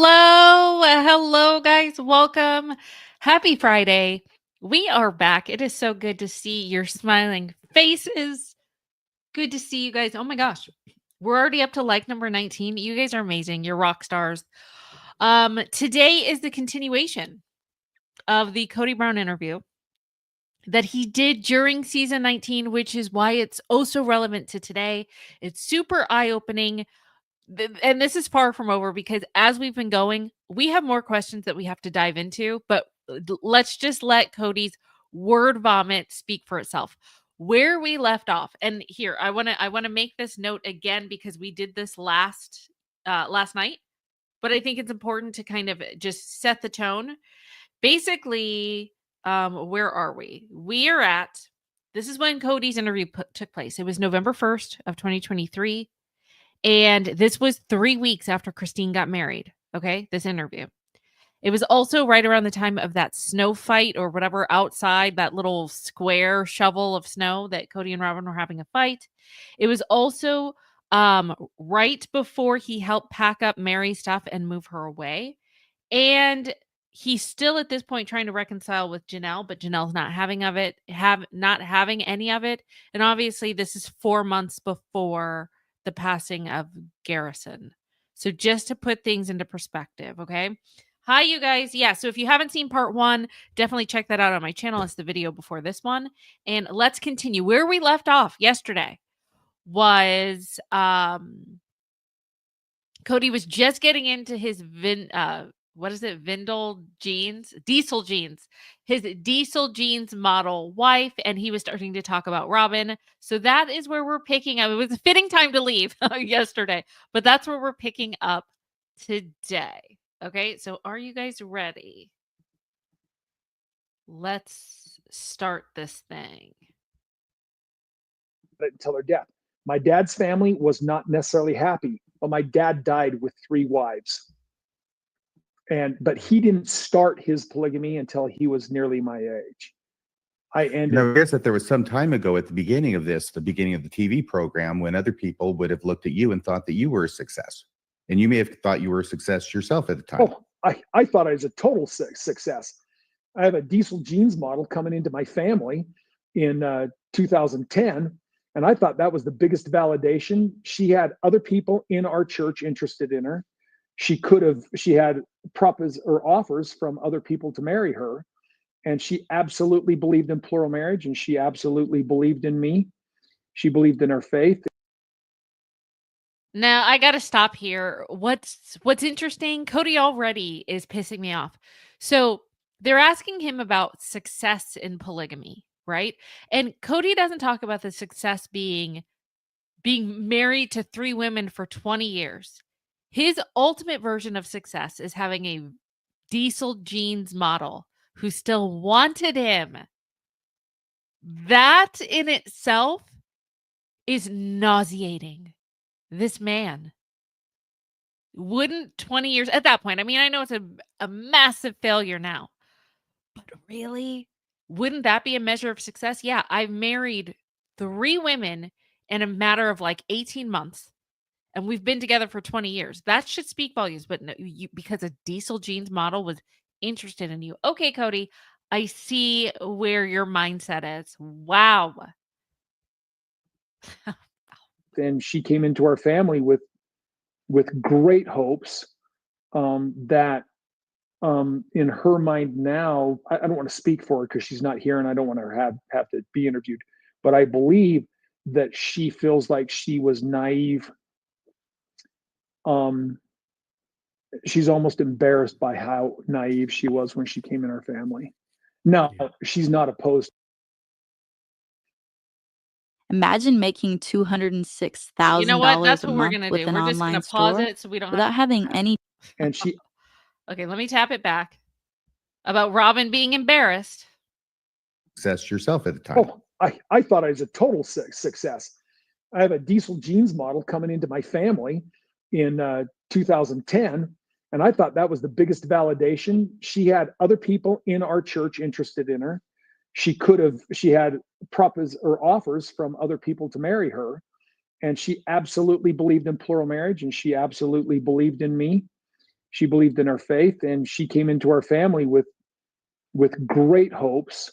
Hello, guys. Welcome. Happy Friday. We are back. It is so good to see your smiling faces. Good to see you guys. Oh my gosh. We're already up to like number 19. You guys are amazing. You're rock stars. Today is the continuation of the Kody Brown interview that he did during season 19, which is why it's so relevant to today. It's super eye-opening. And this is far from over because as we've been going, we have more questions that we have to dive into, but let's just let Kody's word vomit speak for itself. Where we left off, and here I want to make this note again because we did this last night, but I think it's important to kind of just set the tone. Basically, where are we? We are at this is when Kody's interview took place. It was November 1st of 2023. And this was 3 weeks after Christine got married. Okay, this interview. It was also right around the time of that snow fight or whatever outside, that little square shovel of snow that Kody and Robin were having a fight. It was also right before he helped pack up Mary's stuff and move her away. And he's still at this point trying to reconcile with Janelle, but Janelle's not having any of it. And obviously this is 4 months before the passing of Garrison. So just to put things into perspective, okay? Hi, you guys. Yeah, so if you haven't seen part 1, definitely check that out on my channel. It's the video before this one. And let's continue. Where we left off yesterday was Kody was just getting into his Diesel jeans, his diesel jeans model wife, and he was starting to talk about Robin. So that is where we're picking up. It was a fitting time to leave yesterday, but that's where we're picking up today. Okay, so are you guys ready? Let's start this thing. Until her death. My dad's family was not necessarily happy, but my dad died with 3 wives. But he didn't start his polygamy until he was nearly my age. I guess that there was some time ago at the beginning of the TV program, when other people would have looked at you and thought that you were a success. And you may have thought you were a success yourself at the time. Oh, I thought I was a total success. I have a diesel jeans model coming into my family in 2010. And I thought that was the biggest validation. She had other people in our church interested in her. She had offers from other people to marry her. And she absolutely believed in plural marriage, and she absolutely believed in me. She believed in her faith. Now I got to stop here. What's interesting, Kody already is pissing me off. So they're asking him about success in polygamy, right? And Kody doesn't talk about the success being married to 3 women for 20 years. His ultimate version of success is having a diesel jeans model who still wanted him. That in itself is nauseating. This man wouldn't 20 years at that point. I mean, I know it's a massive failure now, but really, wouldn't that be a measure of success? Yeah, I've married 3 women in a matter of like 18 months, and we've been together for 20 years. That should speak volumes, but no, because a diesel jeans model was interested in you. Okay, Kody, I see where your mindset is. Wow. And she came into our family with great hopes that in her mind now, I don't want to speak for her because she's not here and I don't want her to have to be interviewed, but I believe that she feels like she was naive. She's almost embarrassed by how naive she was when she came in our family. No, she's not opposed. Imagine making $206,000 You know what? That's a what we're month gonna with do. an We're just online gonna pause store it so we don't without having any. And she. Okay, let me tap it back about Robin being embarrassed. Success yourself at the time. Oh, I thought I was a total success. I have a diesel jeans model coming into my family in 2010. And I thought that was the biggest validation. She had other people in our church interested in her. She had offers from other people to marry her. And she absolutely believed in plural marriage, and she absolutely believed in me. She believed in our faith, and she came into our family with great hopes,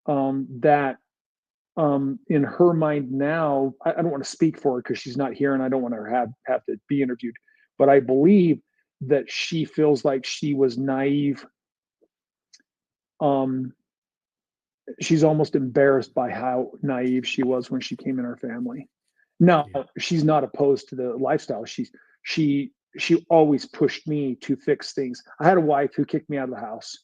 that in her mind now, I don't want to speak for her because she's not here, and I don't want her have to be interviewed. But I believe that she feels like she was naive. She's almost embarrassed by how naive she was when she came in our family. Now, she's not opposed to the lifestyle. She always pushed me to fix things. I had a wife who kicked me out of the house,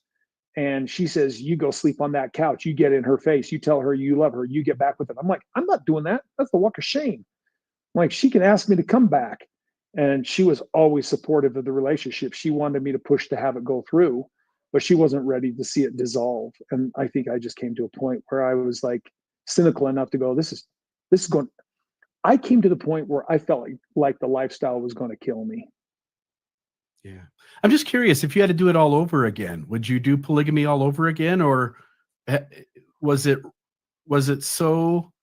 and she says, "You go sleep on that couch. You get in her face. You tell her you love her. You get back with it." I'm like, "I'm not doing that. That's the walk of shame." Like, she can ask me to come back. And she was always supportive of the relationship. She wanted me to push to have it go through, but she wasn't ready to see it dissolve. And I think I just came to a point where I was like cynical enough to go, this is going. I came to the point where I felt like the lifestyle was going to kill me. Yeah. I'm just curious, if you had to do it all over again, would you do polygamy all over again? Or was it so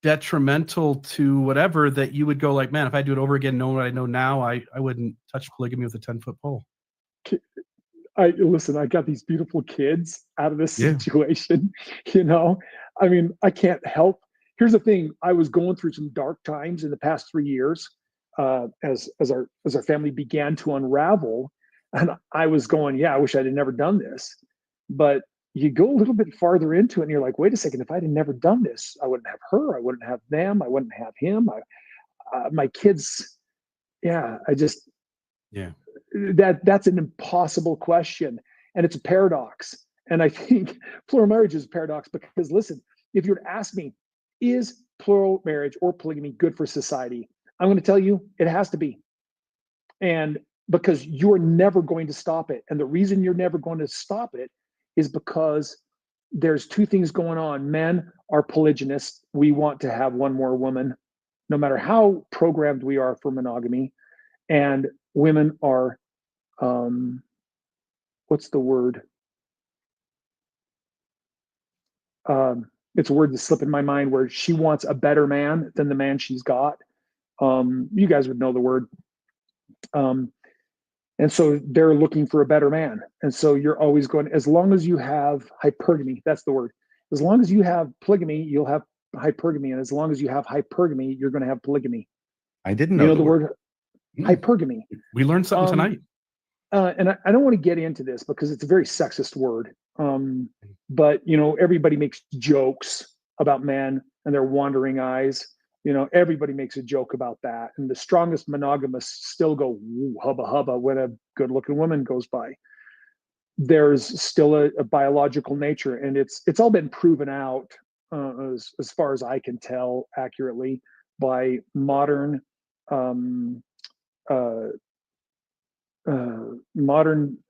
detrimental to whatever that you would go like, man, if I do it over again, knowing what I know now, I wouldn't touch polygamy with a 10-foot pole? Listen, I got these beautiful kids out of this situation. I mean, I can't help. Here's the thing. I was going through some dark times in the past 3 years, as our family began to unravel. And I was going, I wish I'd have never done this. But you go a little bit farther into it and you're like, wait a second, if I'd have never done this, I wouldn't have her, I wouldn't have them, I wouldn't have him, my kids. That's an impossible question, and it's a paradox. And I think plural marriage is a paradox because, listen, if you were to ask me, is plural marriage or polygamy good for society? I'm going to tell you it has to be. And because you're never going to stop it. And the reason you're never going to stop it is because there's two things going on. Men are polygynists. We want to have one more woman, no matter how programmed we are for monogamy. And women are, what's the word? It's a word that's slipping my mind, where she wants a better man than the man she's got. You guys would know the word. And so they're looking for a better man. And so you're always going, as long as you have hypergamy, that's the word. As long as you have polygamy, you'll have hypergamy. And as long as you have hypergamy, you're going to have polygamy. I didn't know the word hypergamy. We learned something tonight. And I don't want to get into this because it's a very sexist word. But, everybody makes jokes about men and their wandering eyes. Everybody makes a joke about that. And the strongest monogamists still go, "Ooh, hubba hubba," when a good looking woman goes by. There's still a biological nature, and it's all been proven out, as far as I can tell accurately, by modern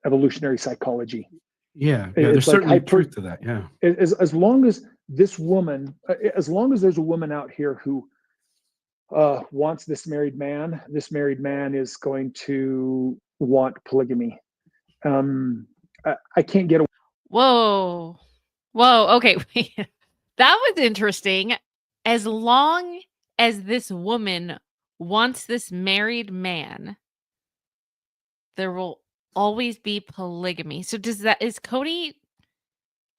evolutionary psychology. There's certainly truth to that. As long as there's a woman out here who wants this married man is going to want polygamy. I can't get away. Whoa. Okay. That was interesting. As long as this woman wants this married man, there will always be polygamy. So is Kody,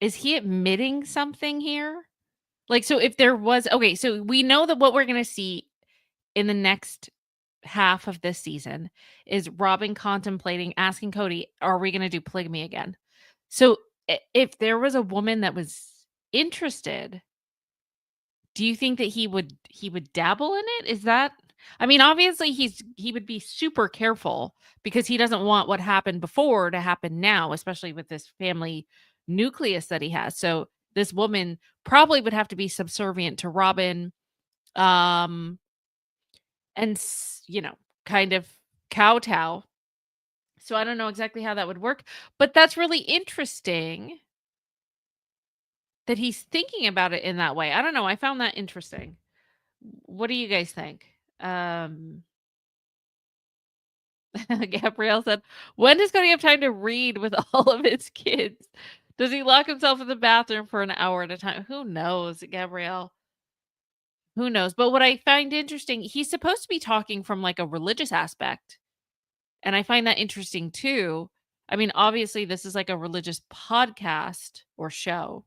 is he admitting something here? Like, so if there was, okay, so we know that what we're going to see in the next half of this season is Robin contemplating asking Kody, are we going to do polygamy again? So if there was a woman that was interested, do you think that he would dabble in it? Is that, I mean, obviously he would be super careful because he doesn't want what happened before to happen now, especially with this family nucleus that he has. So this woman probably would have to be subservient to Robin, and kind of kowtow. So I don't know exactly how that would work, but that's really interesting that he's thinking about it in that way. I don't know. I found that interesting. What do you guys think? Gabrielle said, when does Kody have time to read with all of his kids? Does he lock himself in the bathroom for an hour at a time? Who knows, Gabrielle? Who knows? But what I find interesting, he's supposed to be talking from like a religious aspect. And I find that interesting too. I mean, obviously, this is like a religious podcast or show.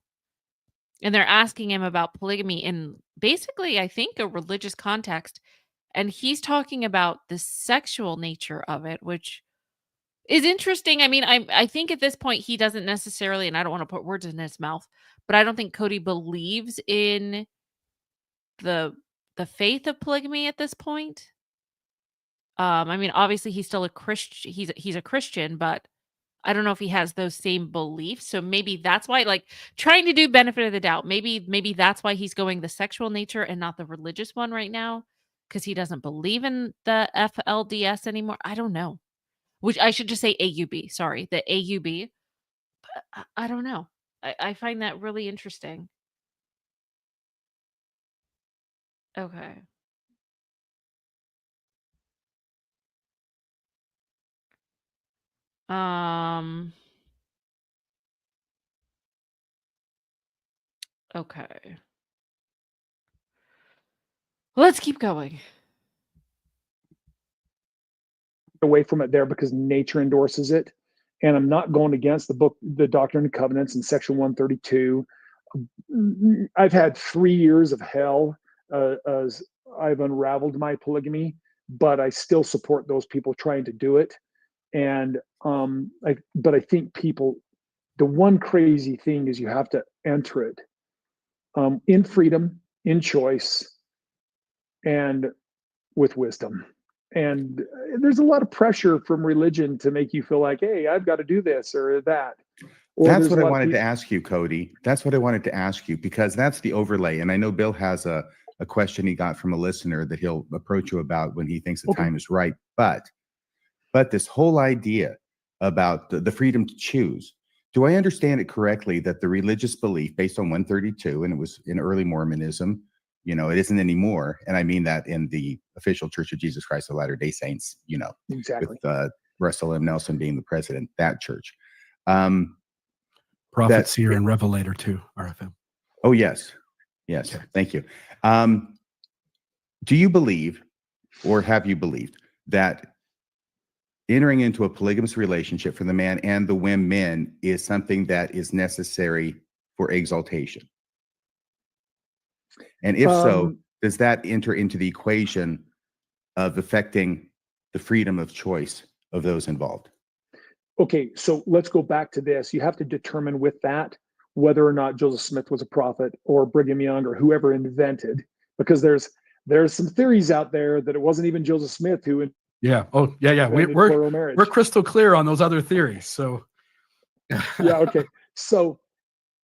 And they're asking him about polygamy in basically, I think, a religious context. And he's talking about the sexual nature of it, which is interesting. I mean, I think at this point he doesn't necessarily, and I don't want to put words in his mouth, but I don't think Kody believes in the faith of polygamy at this point. I mean, obviously he's still a Christian. He's a Christian, but I don't know if he has those same beliefs. So maybe that's why, like, trying to do benefit of the doubt. Maybe that's why he's going the sexual nature and not the religious one right now, because he doesn't believe in the FLDS anymore. I don't know. Which I should just say AUB. Sorry, the AUB. But I don't know. I find that really interesting. Okay. Okay. Let's keep going. Away from it there because nature endorses it. And I'm not going against the book, the Doctrine and Covenants in section 132. I've had 3 years of hell as I've unraveled my polygamy, but I still support those people trying to do it. And but I think people, the one crazy thing is you have to enter it in freedom, in choice, and with wisdom. And there's a lot of pressure from religion to make you feel like, hey, I've got to do this or that. Or that's what I wanted to ask you, Kody. That's what I wanted to ask you, because that's the overlay. And I know Bill has a question he got from a listener that he'll approach you about when he thinks the time is right. But this whole idea about the freedom to choose, do I understand it correctly that the religious belief based on 132, and it was in early Mormonism, you know, it isn't anymore. And I mean that in the official Church of Jesus Christ of Latter-day Saints, you know, exactly, with Russell M. Nelson being the president, that church. Prophet, seer, and revelator too, RFM. Oh, yes. Yes. Okay. Thank you. Do you believe, or have you believed, that entering into a polygamous relationship for the man and the women is something that is necessary for exaltation? And if so, does that enter into the equation of affecting the freedom of choice of those involved? Okay, so let's go back to this. You have to determine with that whether or not Joseph Smith was a prophet or Brigham Young or whoever invented, because there's some theories out there that it wasn't even Joseph Smith who. Yeah. Oh, yeah. We're crystal clear on those other theories. So. Yeah. Okay. So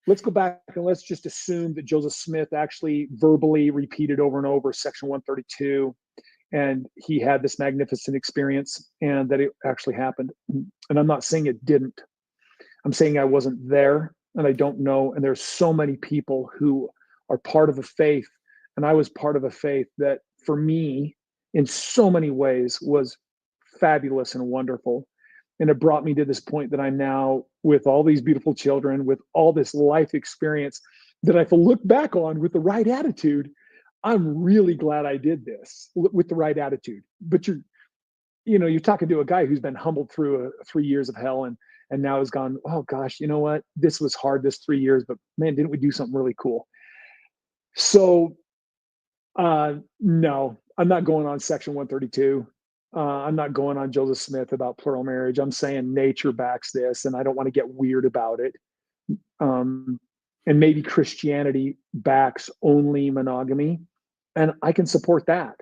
let's go back and let's just assume that Joseph Smith actually verbally repeated over and over section 132, and he had this magnificent experience and that it actually happened. And I'm not saying it didn't. I'm saying I wasn't there and I don't know. And there's so many people who are part of a faith, and I was part of a faith that for me in so many ways was fabulous and wonderful. And it brought me to this point that I'm now with all these beautiful children, with all this life experience that if I look back on with the right attitude, I'm really glad I did this with the right attitude. But you're talking to a guy who's been humbled through 3 years of hell and now has gone, oh gosh, you know what? This was hard this 3 years, but man, didn't we do something really cool? So no, I'm not going on section 132. I'm not going on Joseph Smith about plural marriage. I'm saying nature backs this, and I don't want to get weird about it. And maybe Christianity backs only monogamy, and I can support that.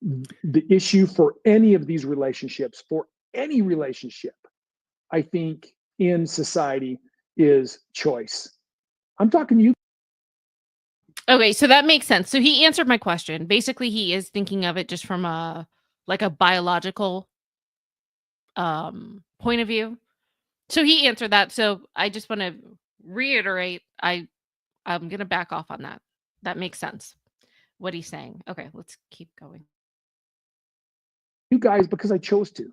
The issue for any of these relationships, for any relationship, I think in society is choice. I'm talking to you. Okay, so that makes sense. So he answered my question. Basically, he is thinking of it just from a biological point of view. So he answered that. So I just want to reiterate, I'm going to back off on that. That makes sense, what he's saying. Okay, let's keep going. You guys, because I chose to.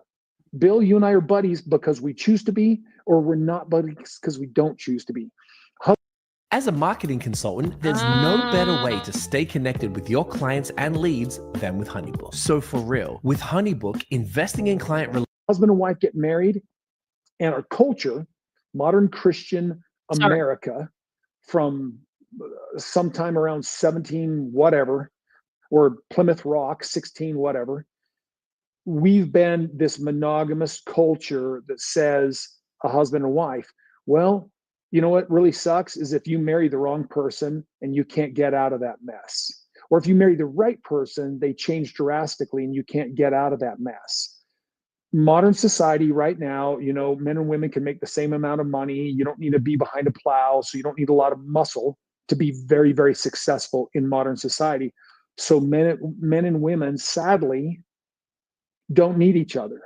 Bill, you and I are buddies because we choose to be, or we're not buddies because we don't choose to be. As a marketing consultant, there's no better way to stay connected with your clients and leads than with HoneyBook. So for real, with HoneyBook, investing in client husband and wife get married, and our culture, modern Christian Sorry. America, from sometime around 17 whatever, or Plymouth Rock 16 whatever, we've been this monogamous culture that says a husband and wife. Well, you know what really sucks is if you marry the wrong person and you can't get out of that mess. Or if you marry the right person, they change drastically and you can't get out of that mess. Modern society right now, men and women can make the same amount of money. You don't need to be behind a plow, so you don't need a lot of muscle to be very, very successful in modern society. So men and women, sadly, don't need each other.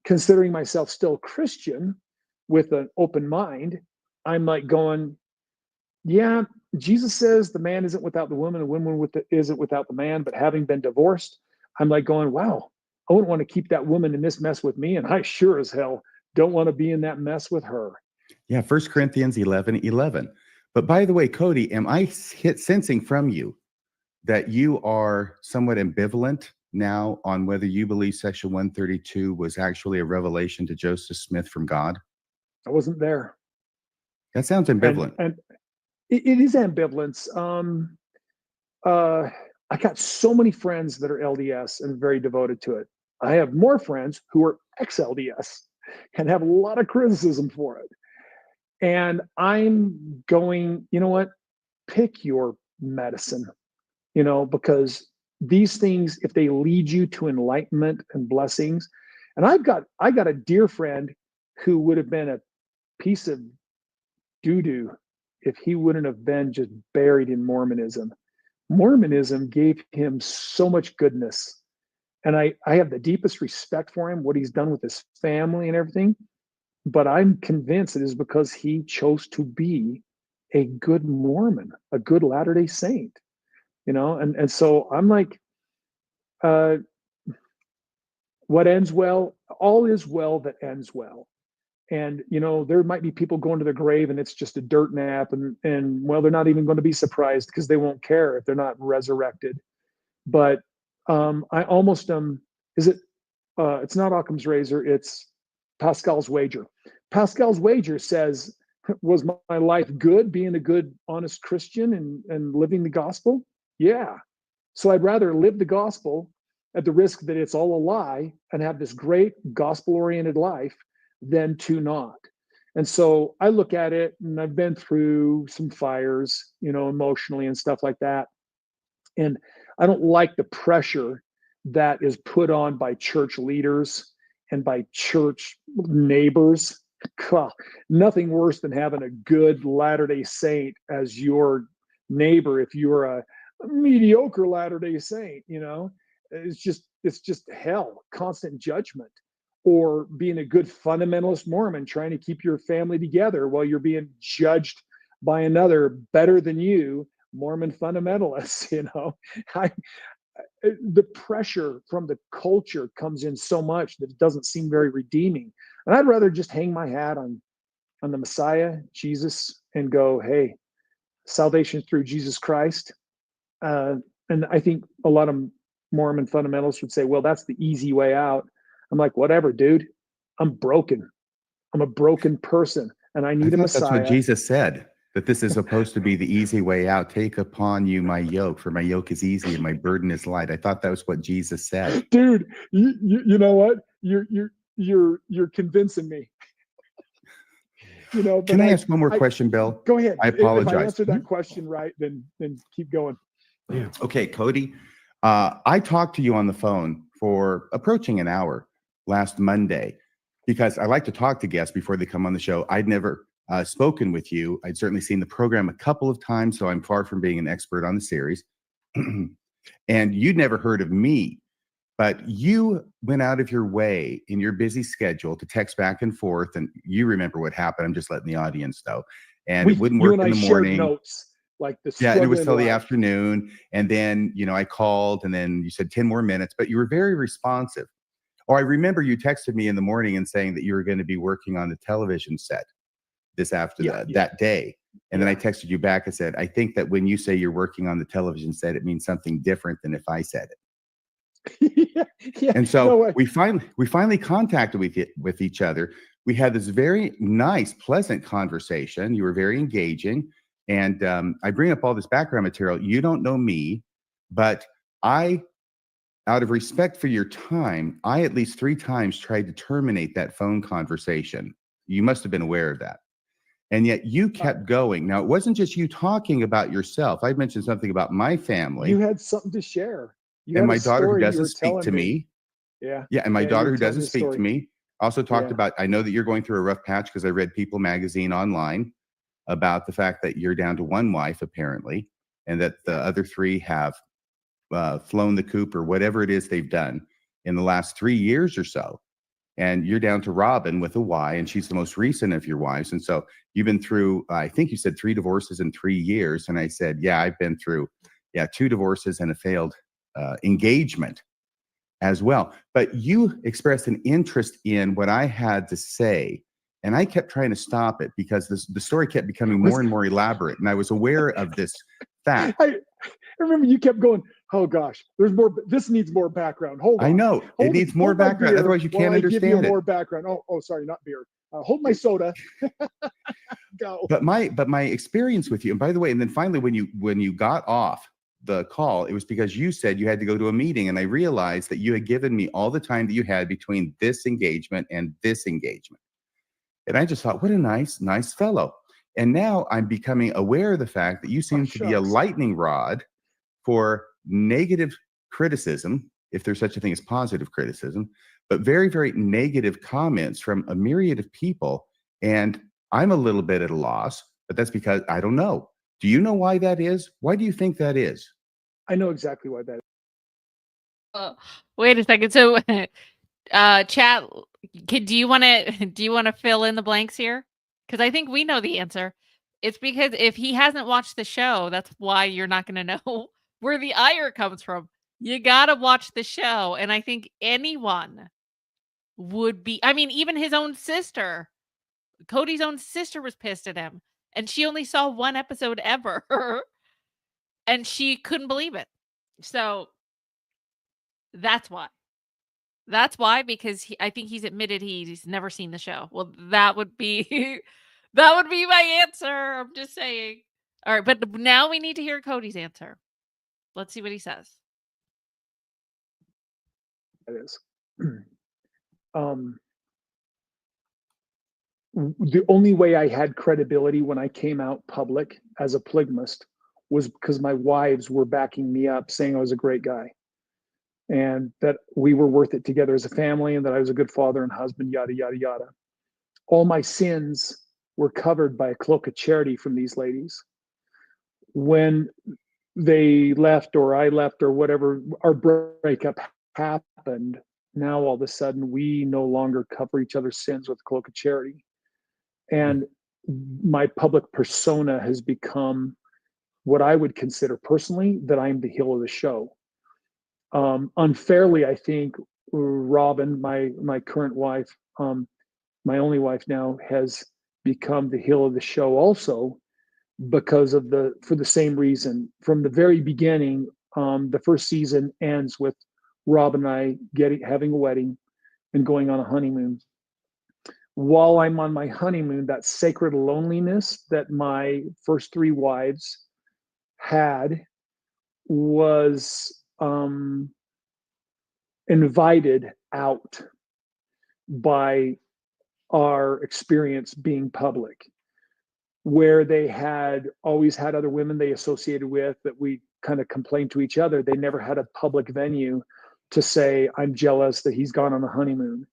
Considering myself still Christian with an open mind, I'm like going, yeah, Jesus says the man isn't without the woman, the woman isn't without the man, but having been divorced, I'm like going, wow, I wouldn't want to keep that woman in this mess with me, and I sure as hell don't want to be in that mess with her. Yeah, 1 Corinthians 11:11. But by the way, Kody, am I sensing from you that you are somewhat ambivalent now on whether you believe Section 132 was actually a revelation to Joseph Smith from God? I wasn't there. That sounds ambivalent. And it is ambivalence. I got so many friends that are LDS and very devoted to it. I have more friends who are ex-LDS and have a lot of criticism for it. And I'm going, you know what? Pick your medicine, because these things, if they lead you to enlightenment and blessings, and I got a dear friend who would have been a piece of doo-doo if he wouldn't have been just buried in Mormonism. Mormonism gave him so much goodness. And I have the deepest respect for him, what he's done with his family and everything. But I'm convinced it is because he chose to be a good Mormon, a good Latter-day Saint, and so I'm like, what ends well, all is well that ends well. And, there might be people going to the grave and it's just a dirt nap and well, they're not even going to be surprised because they won't care if they're not resurrected. But I almost it's not Occam's razor, it's Pascal's wager. Pascal's wager says, was my life good being a good, honest Christian and living the gospel? Yeah. So I'd rather live the gospel at the risk that it's all a lie and have this great gospel-oriented life than to not. And so I look at it, and I've been through some fires, emotionally and stuff like that. And I don't like the pressure that is put on by church leaders and by church neighbors. God, nothing worse than having a good Latter-day Saint as your neighbor if you're a mediocre Latter-day Saint. It's just hell, constant judgment. Or being a good fundamentalist Mormon trying to keep your family together while you're being judged by another better than you Mormon fundamentalist. The pressure from the culture comes in so much that it doesn't seem very redeeming. And I'd rather just hang my hat on the Messiah, Jesus, and go, hey, salvation through Jesus Christ. And I think a lot of Mormon fundamentalists would say, well, that's the easy way out. I'm like, whatever, dude. I'm broken. I'm a broken person, and I need a Messiah. That's what Jesus said, that this is supposed to be the easy way out. Take upon you my yoke, for my yoke is easy and my burden is light. I thought that was what Jesus said. Dude, you know what? You're convincing me. Can I ask one more question, Bill? Go ahead. I apologize. If I answered that question right, then keep going. Yeah. Okay, Kody. I talked to you on the phone for approaching an hour last Monday because I like to talk to guests before they come on the show. I'd never spoken with you. I'd certainly seen the program a couple of times, so I'm far from being an expert on the series. And you'd never heard of me, but you went out of your way in your busy schedule to text back and forth. And you remember what happened. I'm just letting the audience know. And it wouldn't work in the morning. Notes. Like and it was till the afternoon. And then, I called and then you said 10 more minutes, but you were very responsive. Or I remember you texted me in the morning and saying that you were going to be working on the television set that day. And then I texted you back and said, I think that when you say you're working on the television set, it means something different than if I said it. Yeah. And so No, we finally contacted with each other. We had this very nice, pleasant conversation. You were very engaging. And I bring up all this background material. You don't know me, but out of respect for your time, I at least 3 times tried to terminate that phone conversation. You must have been aware of that. And yet you kept going. Now, it wasn't just you talking about yourself. I mentioned something about my family. you had something to share. You And had my a daughter who story you doesn't were speak to telling me. Yeah. Yeah, and my Yeah, you daughter were who telling doesn't your speak to story. me also talked Yeah. about, I know that you're going through a rough patch because I read People magazine online about the fact that you're down to 1 wife apparently, and that the other 3 have flown the coop or whatever it is they've done in the last 3 years or so. And you're down to Robin with a Y, and she's the most recent of your wives. And so you've been through, I think you said 3 divorces in 3 years. And I said, yeah, I've been through, 2 divorces and a failed engagement as well. But you expressed an interest in what I had to say. And I kept trying to stop it because the story kept becoming more and more elaborate. And I was aware of this fact. I remember you kept going, oh gosh, there's more. This needs more background. Hold on. I know it needs more my background. beer Otherwise, you while can't I give you understand it. more background. Oh, sorry, not beer. Hold my soda. Go. But my experience with you, and by the way, and then finally when you got off the call, it was because you said you had to go to a meeting, and I realized that you had given me all the time that you had between this engagement and this engagement. And I just thought, what a nice fellow. And now I'm becoming aware of the fact that you seem to be a shucks. lightning rod for negative criticism, if there's such a thing as positive criticism, but very, very negative comments from a myriad of people. And I'm a little bit at a loss, but that's because I don't know. Do you know why that is? Why do you think that is? I know exactly why that is. Wait a second. So, chat, do you want to fill in the blanks here? Because I think we know the answer. It's because if he hasn't watched the show, that's why you're not going to know where the ire comes from. You got to watch the show. And I think anyone would be, I mean, even his own sister, Cody's own sister was pissed at him. And she only saw 1 episode ever. And she couldn't believe it. So that's why. That's why, because I think he's admitted he's never seen the show. Well, that would be that would be my answer. I'm just saying. All right, but now we need to hear Cody's answer. Let's see what he says. That is. The only way I had credibility when I came out public as a polygamist was because my wives were backing me up, saying I was a great guy and that we were worth it together as a family and that I was a good father and husband, yada, yada, yada. All my sins were covered by a cloak of charity from these ladies. When they left or I left or whatever, our breakup happened. Now all of a sudden we no longer cover each other's sins with a cloak of charity. And my public persona has become what I would consider personally that I'm the heel of the show. Unfairly, I think Robin, my current wife, my only wife now, has become the heel of the show also because of for the same reason. From the very beginning, the first season ends with Rob and I having a wedding and going on a honeymoon. While I'm on my honeymoon, that sacred loneliness that my first 3 wives had was invited out by our experience being public, where they had always had other women they associated with that we kind of complained to each other. They never had a public venue to say, I'm jealous that he's gone on a honeymoon.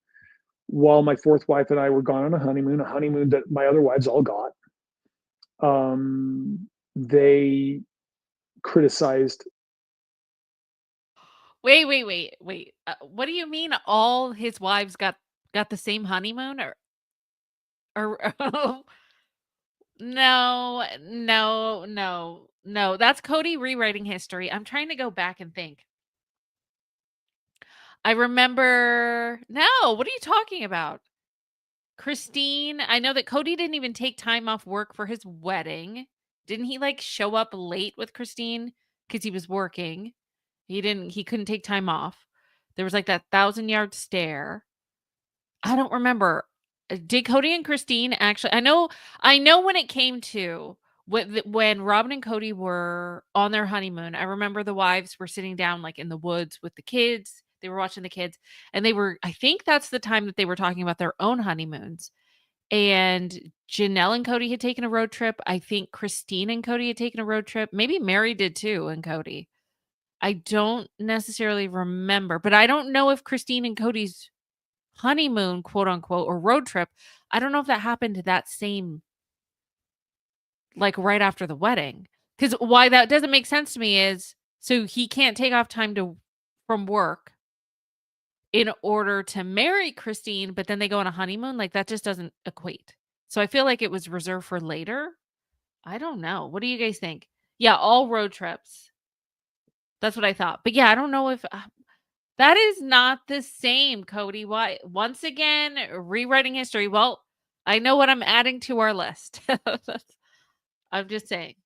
While my 4th wife and I were gone on a honeymoon that my other wives all got, they criticized. Wait. What do you mean all his wives got the same honeymoon or No. That's Kody rewriting history. I'm trying to go back and think. I remember. No, what are you talking about? Christine, I know that Kody didn't even take time off work for his wedding. Didn't he like show up late with Christine because he was working? He couldn't take time off. There was like that 1,000-yard stare. I don't remember. Did Kody and Christine actually? I know when it came to when Robin and Kody were on their honeymoon. I remember the wives were sitting down like in the woods with the kids. They were watching the kids, and they were. I think that's the time that they were talking about their own honeymoons. And Janelle and Kody had taken a road trip. I think Christine and Kody had taken a road trip. Maybe Mary did too, and Kody. I don't necessarily remember, but I don't know if Christine and Cody's honeymoon, quote unquote, or road trip, I don't know if that happened that same, like right after the wedding. Because why that doesn't make sense to me is so he can't take off time from work in order to marry Christine, but then they go on a honeymoon. Like that just doesn't equate. So I feel like it was reserved for later. I don't know. What do you guys think? Yeah, all road trips. That's what I thought. But yeah, I don't know if that is not the same, Kody. Why? Once again, rewriting history. Well, I know what I'm adding to our list. I'm just saying.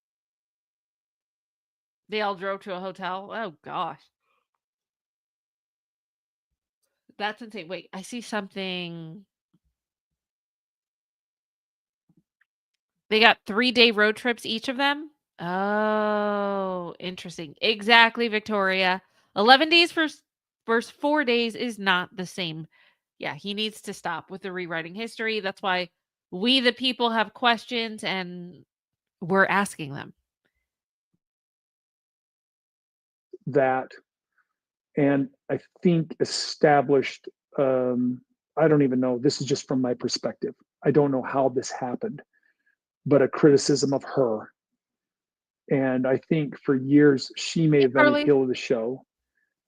They all drove to a hotel. Oh, gosh. That's insane. Wait, I see something. They got 3-day road trips, each of them. Oh, interesting. Exactly, Victoria. 11 days versus 4 days is not the same. Yeah, he needs to stop with the rewriting history. That's why we, the people, have questions and we're asking them. That, and I think established, I don't even know, this is just from my perspective. I don't know how this happened, but a criticism of her. And I think for years, she may have been Carly. a heel of the show.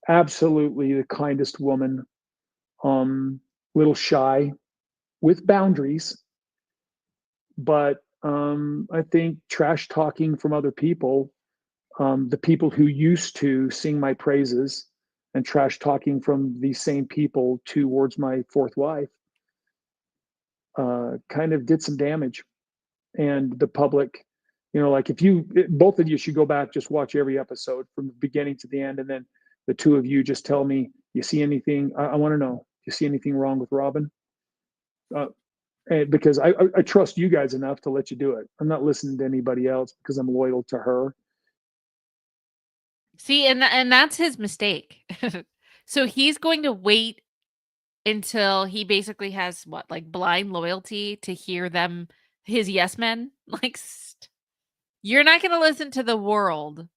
Absolutely the kindest woman, little shy, with boundaries. But I think trash talking from other people, the people who used to sing my praises, and trash talking from these same people towards my fourth wife, kind of did some damage. And the public, like if both of you should go back, just watch every episode from the beginning to the end. And then the two of you just tell me, you see anything? I want to know, do you see anything wrong with Robin? Because I trust you guys enough to let you do it. I'm not listening to anybody else because I'm loyal to her. See, and that's his mistake. So he's going to wait until he basically has what, like blind loyalty to hear them, his yes men. Like, you're not going to listen to the world,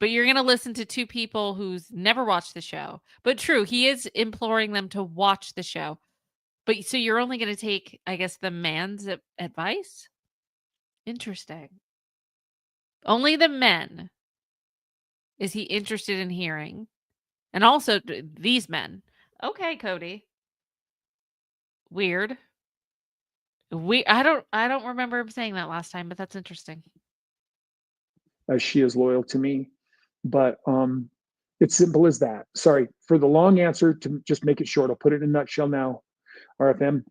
but you're going to listen to two people who's never watched the show. But true, he is imploring them to watch the show. But so you're only going to take, I guess, the man's advice? Interesting. Only the men is he interested in hearing. And also these men. Okay, Kody. Weird. I don't remember him saying that last time, but that's interesting. As she is loyal to me. But it's simple as that. Sorry for the long answer, to just make it short. I'll put it in a nutshell now. RFM.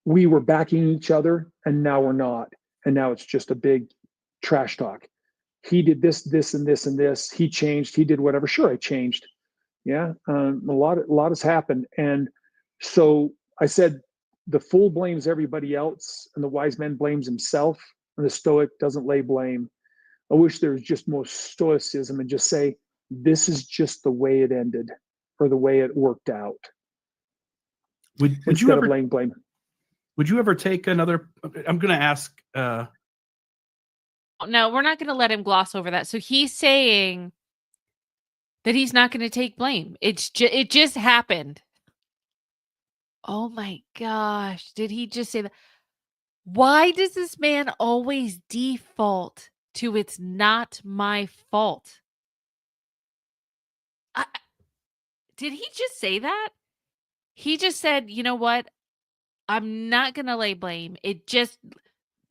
We were backing each other, and now we're not. And now it's just a big trash talk. He did this, this, and this, and this. He changed. He did whatever. Sure, I changed. Yeah, a lot has happened. And so I said, the fool blames everybody else, and the wise man blames himself, and the stoic doesn't lay blame. I wish there was just more stoicism and just say, this is just the way it ended, or the way it worked out. Would instead you ever of laying blame. Would you ever take another? I'm going to ask. No, we're not going to let him gloss over that. So he's saying that he's not going to take blame. It just happened. Oh my gosh. Did he just say that? Why does this man always default to it's not my fault? Did he just say that? He just said, you know what? I'm not going to lay blame. It just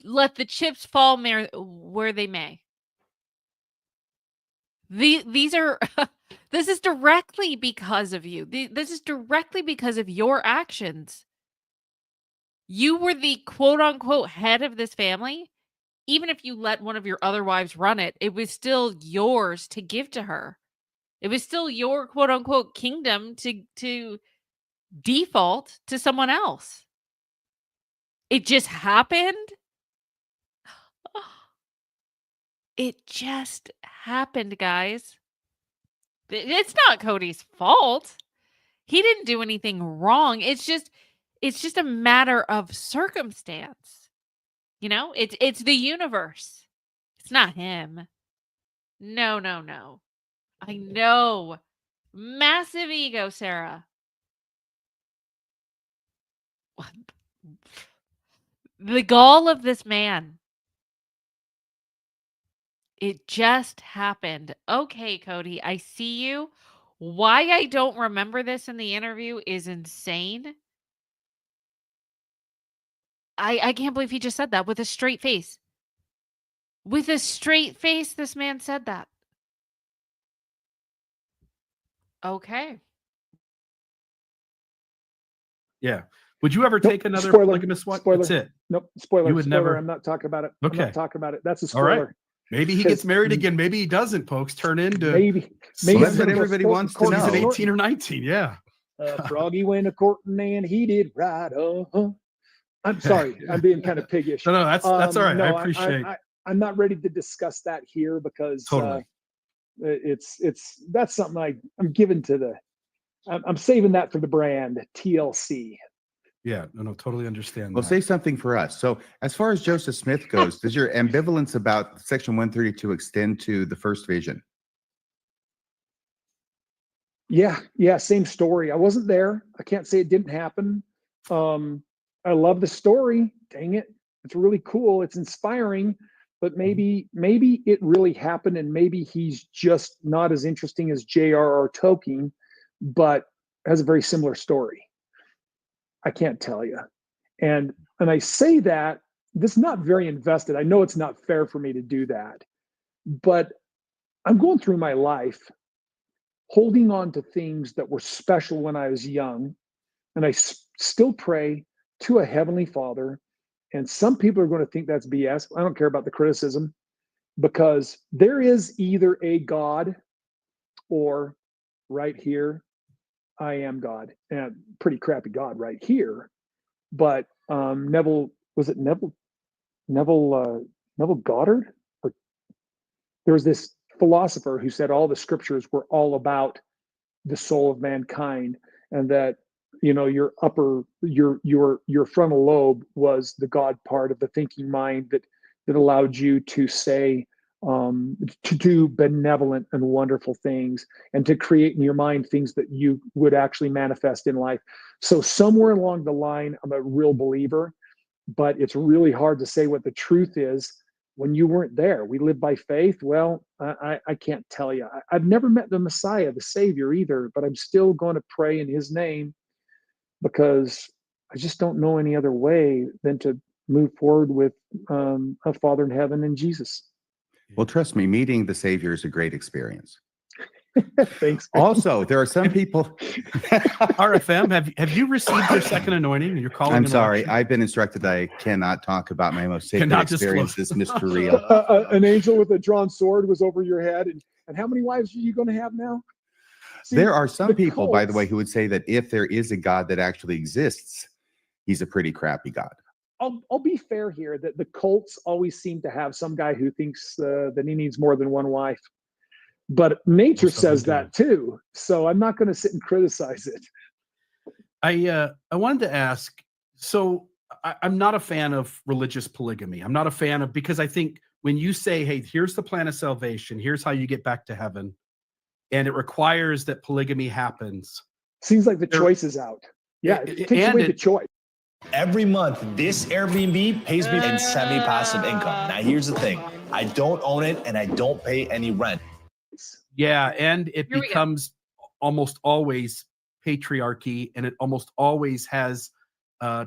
let the chips fall where they may. These are this is directly because of you. This is directly because of your actions. You were the quote unquote head of this family. Even if you let one of your other wives run it, it was still yours to give to her. It was still your quote unquote kingdom to default to someone else. It just happened. It just happened, guys. It's not Kody's fault. He didn't do anything wrong. It's just a matter of circumstance. You know, it's the universe. It's not him. No, no, no. I know. Massive ego, Sarah. The gall of this man. It just happened. Okay, Kody, I see you. Why I don't remember this in the interview is insane. I can't believe he just said that with a straight face. With a straight face, this man said that. Okay. Yeah. Would you ever Nope, take another spoiler, polygamous wife? spoiler. That's it. Nope. Spoiler. You would spoiler. never- I'm not talking about it. Okay. I'm not talking about it. That's a All right. spoiler. Maybe he gets married again. Maybe he doesn't, folks. Turn into Maybe. Well, that's I'm what gonna go everybody sport- wants to court- he's know. an court- 18 or 19. Yeah. Froggy went a courting and he did right. I'm sorry. I'm being kind of piggish. No, that's all right. No, I appreciate I'm not ready to discuss that here because Totally. that's something I'm giving to the. I'm saving that for the brand TLC. Yeah, no, totally understand. Well, that. say something for us. So, as far as Joseph Smith goes, does your ambivalence about Section 132 extend to the first vision? Yeah, same story. I wasn't there. I can't say it didn't happen. I love the story. Dang it. It's really cool. It's inspiring, but maybe it really happened and maybe he's just not as interesting as J.R.R. Tolkien, but has a very similar story. I can't tell you. And I say that this is not very invested. I know it's not fair for me to do that, but I'm going through my life holding on to things that were special when I was young. And I still pray to a heavenly Father. And some people are going to think that's BS. I don't care about the criticism because there is either a God or right here, I am God. And pretty crappy God right here. But Neville Goddard? Or there was this philosopher who said all the scriptures were all about the soul of mankind, and that your frontal lobe was the God part of the thinking mind that allowed you to say to do benevolent and wonderful things and to create in your mind things that you would actually manifest in life. So somewhere along the line, I'm a real believer, but it's really hard to say what the truth is when you weren't there. We live by faith. Well, I can't tell you. I've never met the Messiah, the Savior either, but I'm still going to pray in his name because I just don't know any other way than to move forward with a Father in heaven and Jesus. Well, trust me, meeting the Savior is a great experience. Thanks. Also, there are some people. RFM, have you received your second anointing? You're calling. I'm an sorry. election? I've been instructed that I cannot talk about my most sacred Cannot disclose. experiences, Mr. Real. An angel with a drawn sword was over your head. And how many wives are you going to have now? See, There are some the people, by the way, cults- who would say that if there is a God that actually exists, he's a pretty crappy God. I'll be fair here that the cults always seem to have some guy who thinks that he needs more than one wife. But nature Most of them says do. that too. So I'm not going to sit and criticize it. I wanted to ask, so I'm not a fan of religious polygamy. I'm not a fan of, because I think when you say, hey, here's the plan of salvation, here's how you get back to heaven, and it requires that polygamy happens. Seems like the There- choice is out. Yeah, it takes and away the choice. Every month, this Airbnb pays me in semi-passive income. Now, here's the thing. I don't own it, and I don't pay any rent. Yeah, and it Here we go. becomes almost always patriarchy, and it almost always has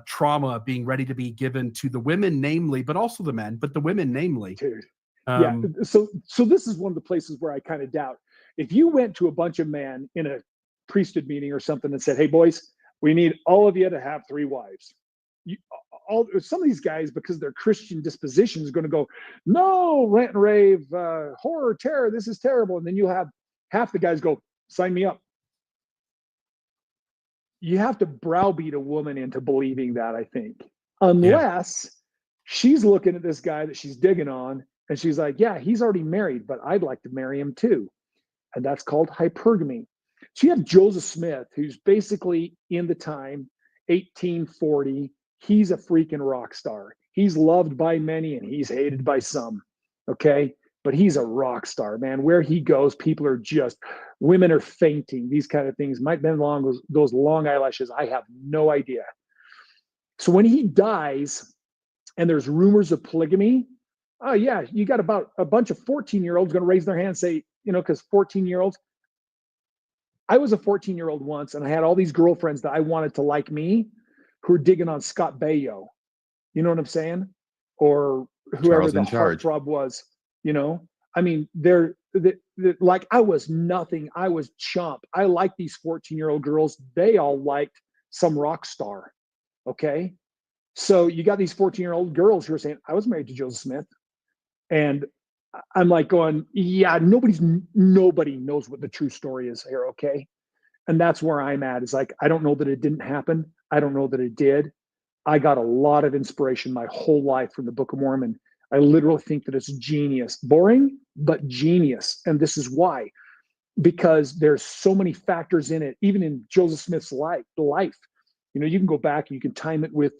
trauma being ready to be given to the women, namely, but also the men, but the women, namely. Dude. Um, Yeah. So this is one of the places where I kind of doubt. If you went to a bunch of men in a priesthood meeting or something and said, hey, boys, we need all of you to have 3 wives. Some of these guys, because their Christian disposition, is going to go, no, rant and rave, horror, terror, this is terrible. And then you'll have half the guys go, Sign me up. You have to browbeat a woman into believing that, I think, unless she's looking at this guy that she's digging on and she's like, yeah, he's already married, but I'd like to marry him too. And that's called hypergamy. So you have Joseph Smith, who's basically in the time 1840. He's a freaking rock star. He's loved by many and he's hated by some. Okay. But he's a rock star, man. Where he goes, people are just, women are fainting, these kind of things. Might been long, those long eyelashes. I have no idea. So when he dies and there's rumors of polygamy, oh yeah, you got about a bunch of 14-year-olds going to raise their hand and say, because 14-year-olds, I was a 14-year-old once and I had all these girlfriends that I wanted to like me who were digging on Scott Baio. You know what I'm saying? Or whoever Charles the in charge. heartthrob was, I mean, they're like, I was nothing. I was chump. I liked these 14-year-old girls. They all liked some rock star. Okay. So you got these 14-year-old girls who are saying, I was married to Joseph Smith. And I'm like going, yeah, nobody knows what the true story is here. Okay. And that's where I'm at, is like, I don't know that it didn't happen. I don't know that it did. I got a lot of inspiration my whole life from the Book of Mormon. I literally think that it's genius. Boring, but genius. And this is why. Because there's so many factors in it, even in Joseph Smith's life. You can go back and you can time it with,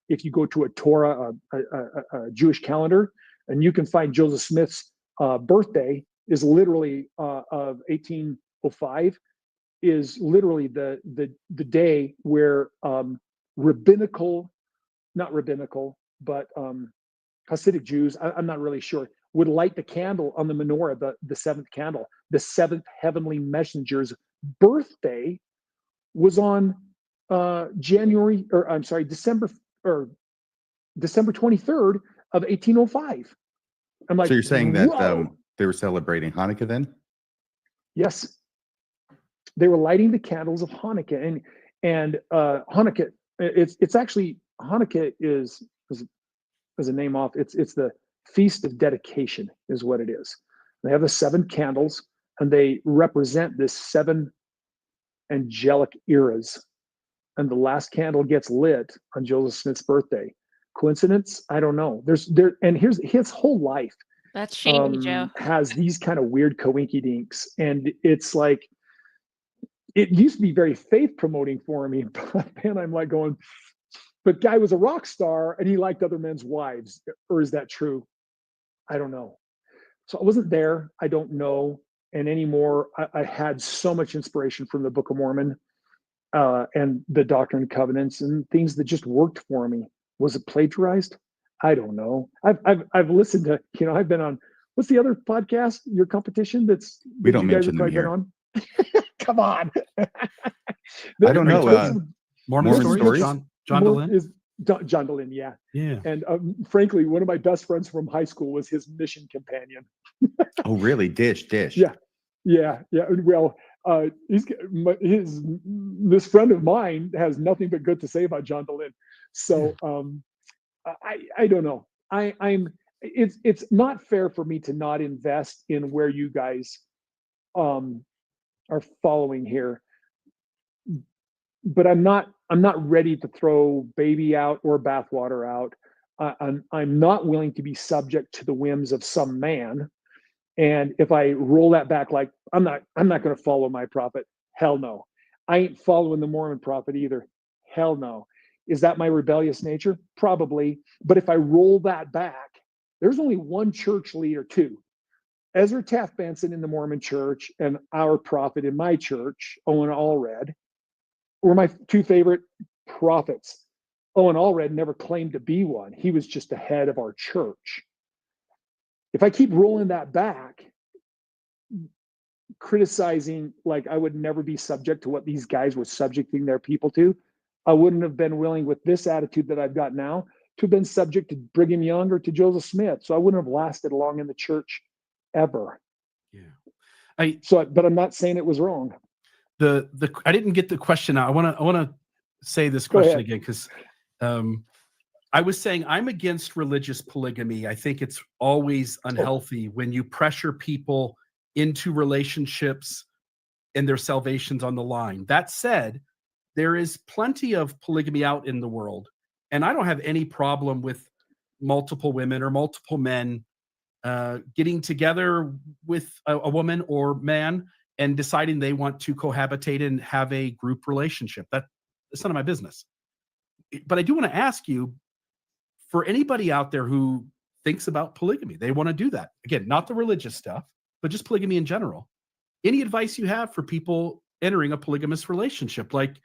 if you go to a Torah, a Jewish calendar, and you can find Joseph Smith's birthday is literally of 1805, is literally the day where not rabbinical, but Hasidic Jews, I'm not really sure, would light the candle on the menorah, the seventh candle. The seventh heavenly messenger's birthday was on December 23rd of 1805. I'm like, So you're saying that whoa. they were celebrating Hanukkah then? Yes, they were lighting the candles of Hanukkah, and Hanukkah. It's actually, Hanukkah is a name off. It's the Feast of Dedication is what it is. They have the 7 candles, and they represent this 7 angelic eras. And the last candle gets lit on Joseph Smith's birthday. Coincidence? I don't know. And here's his whole life. That's shady, Joe. Has these kind of weird coinky dinks, and it's like, it used to be very faith promoting for me, but then I'm like going, but guy was a rock star and he liked other men's wives, or is that true? I don't know. So I wasn't there. I don't know. And anymore, I had so much inspiration from the Book of Mormon and the Doctrine and Covenants and things that just worked for me. Was it plagiarized? I don't know. I've listened to, I've been on, what's the other podcast, your competition We don't mention them here. On? Come on. I don't know. Mormon Stories? John Dehlin? Is John Dehlin, yeah. Yeah. And frankly, one of my best friends from high school was his mission companion. Oh, really? Dish. Yeah. Well, this friend of mine has nothing but good to say about John Dehlin. So I don't know. It's not fair for me to not invest in where you guys are following here. But I'm not ready to throw baby out or bathwater out. I'm not willing to be subject to the whims of some man. And if I roll that back, like I'm not going to follow my prophet. Hell no. I ain't following the Mormon prophet either. Hell no. Is that my rebellious nature? Probably. But if I roll that back, there's only one church leader, two. Ezra Taft Benson in the Mormon church and our prophet in my church, Owen Allred, were my two favorite prophets. Owen Allred never claimed to be one. He was just the head of our church. If I keep rolling that back, criticizing like I would never be subject to what these guys were subjecting their people to, I wouldn't have been willing with this attitude that I've got now to have been subject to Brigham Young or to Joseph Smith. So I wouldn't have lasted long in the church ever. Yeah. But I'm not saying it was wrong. I didn't get the question out. I want to say this question again, because I was saying I'm against religious polygamy. I think it's always unhealthy when you pressure people into relationships and their salvation's on the line. That said, there is plenty of polygamy out in the world, and I don't have any problem with multiple women or multiple men getting together with a woman or man and deciding they want to cohabitate and have a group relationship. That's none of my business. But I do want to ask you, for anybody out there who thinks about polygamy, they want to do that. Again, not the religious stuff, but just polygamy in general. Any advice you have for people entering a polygamous relationship? Like,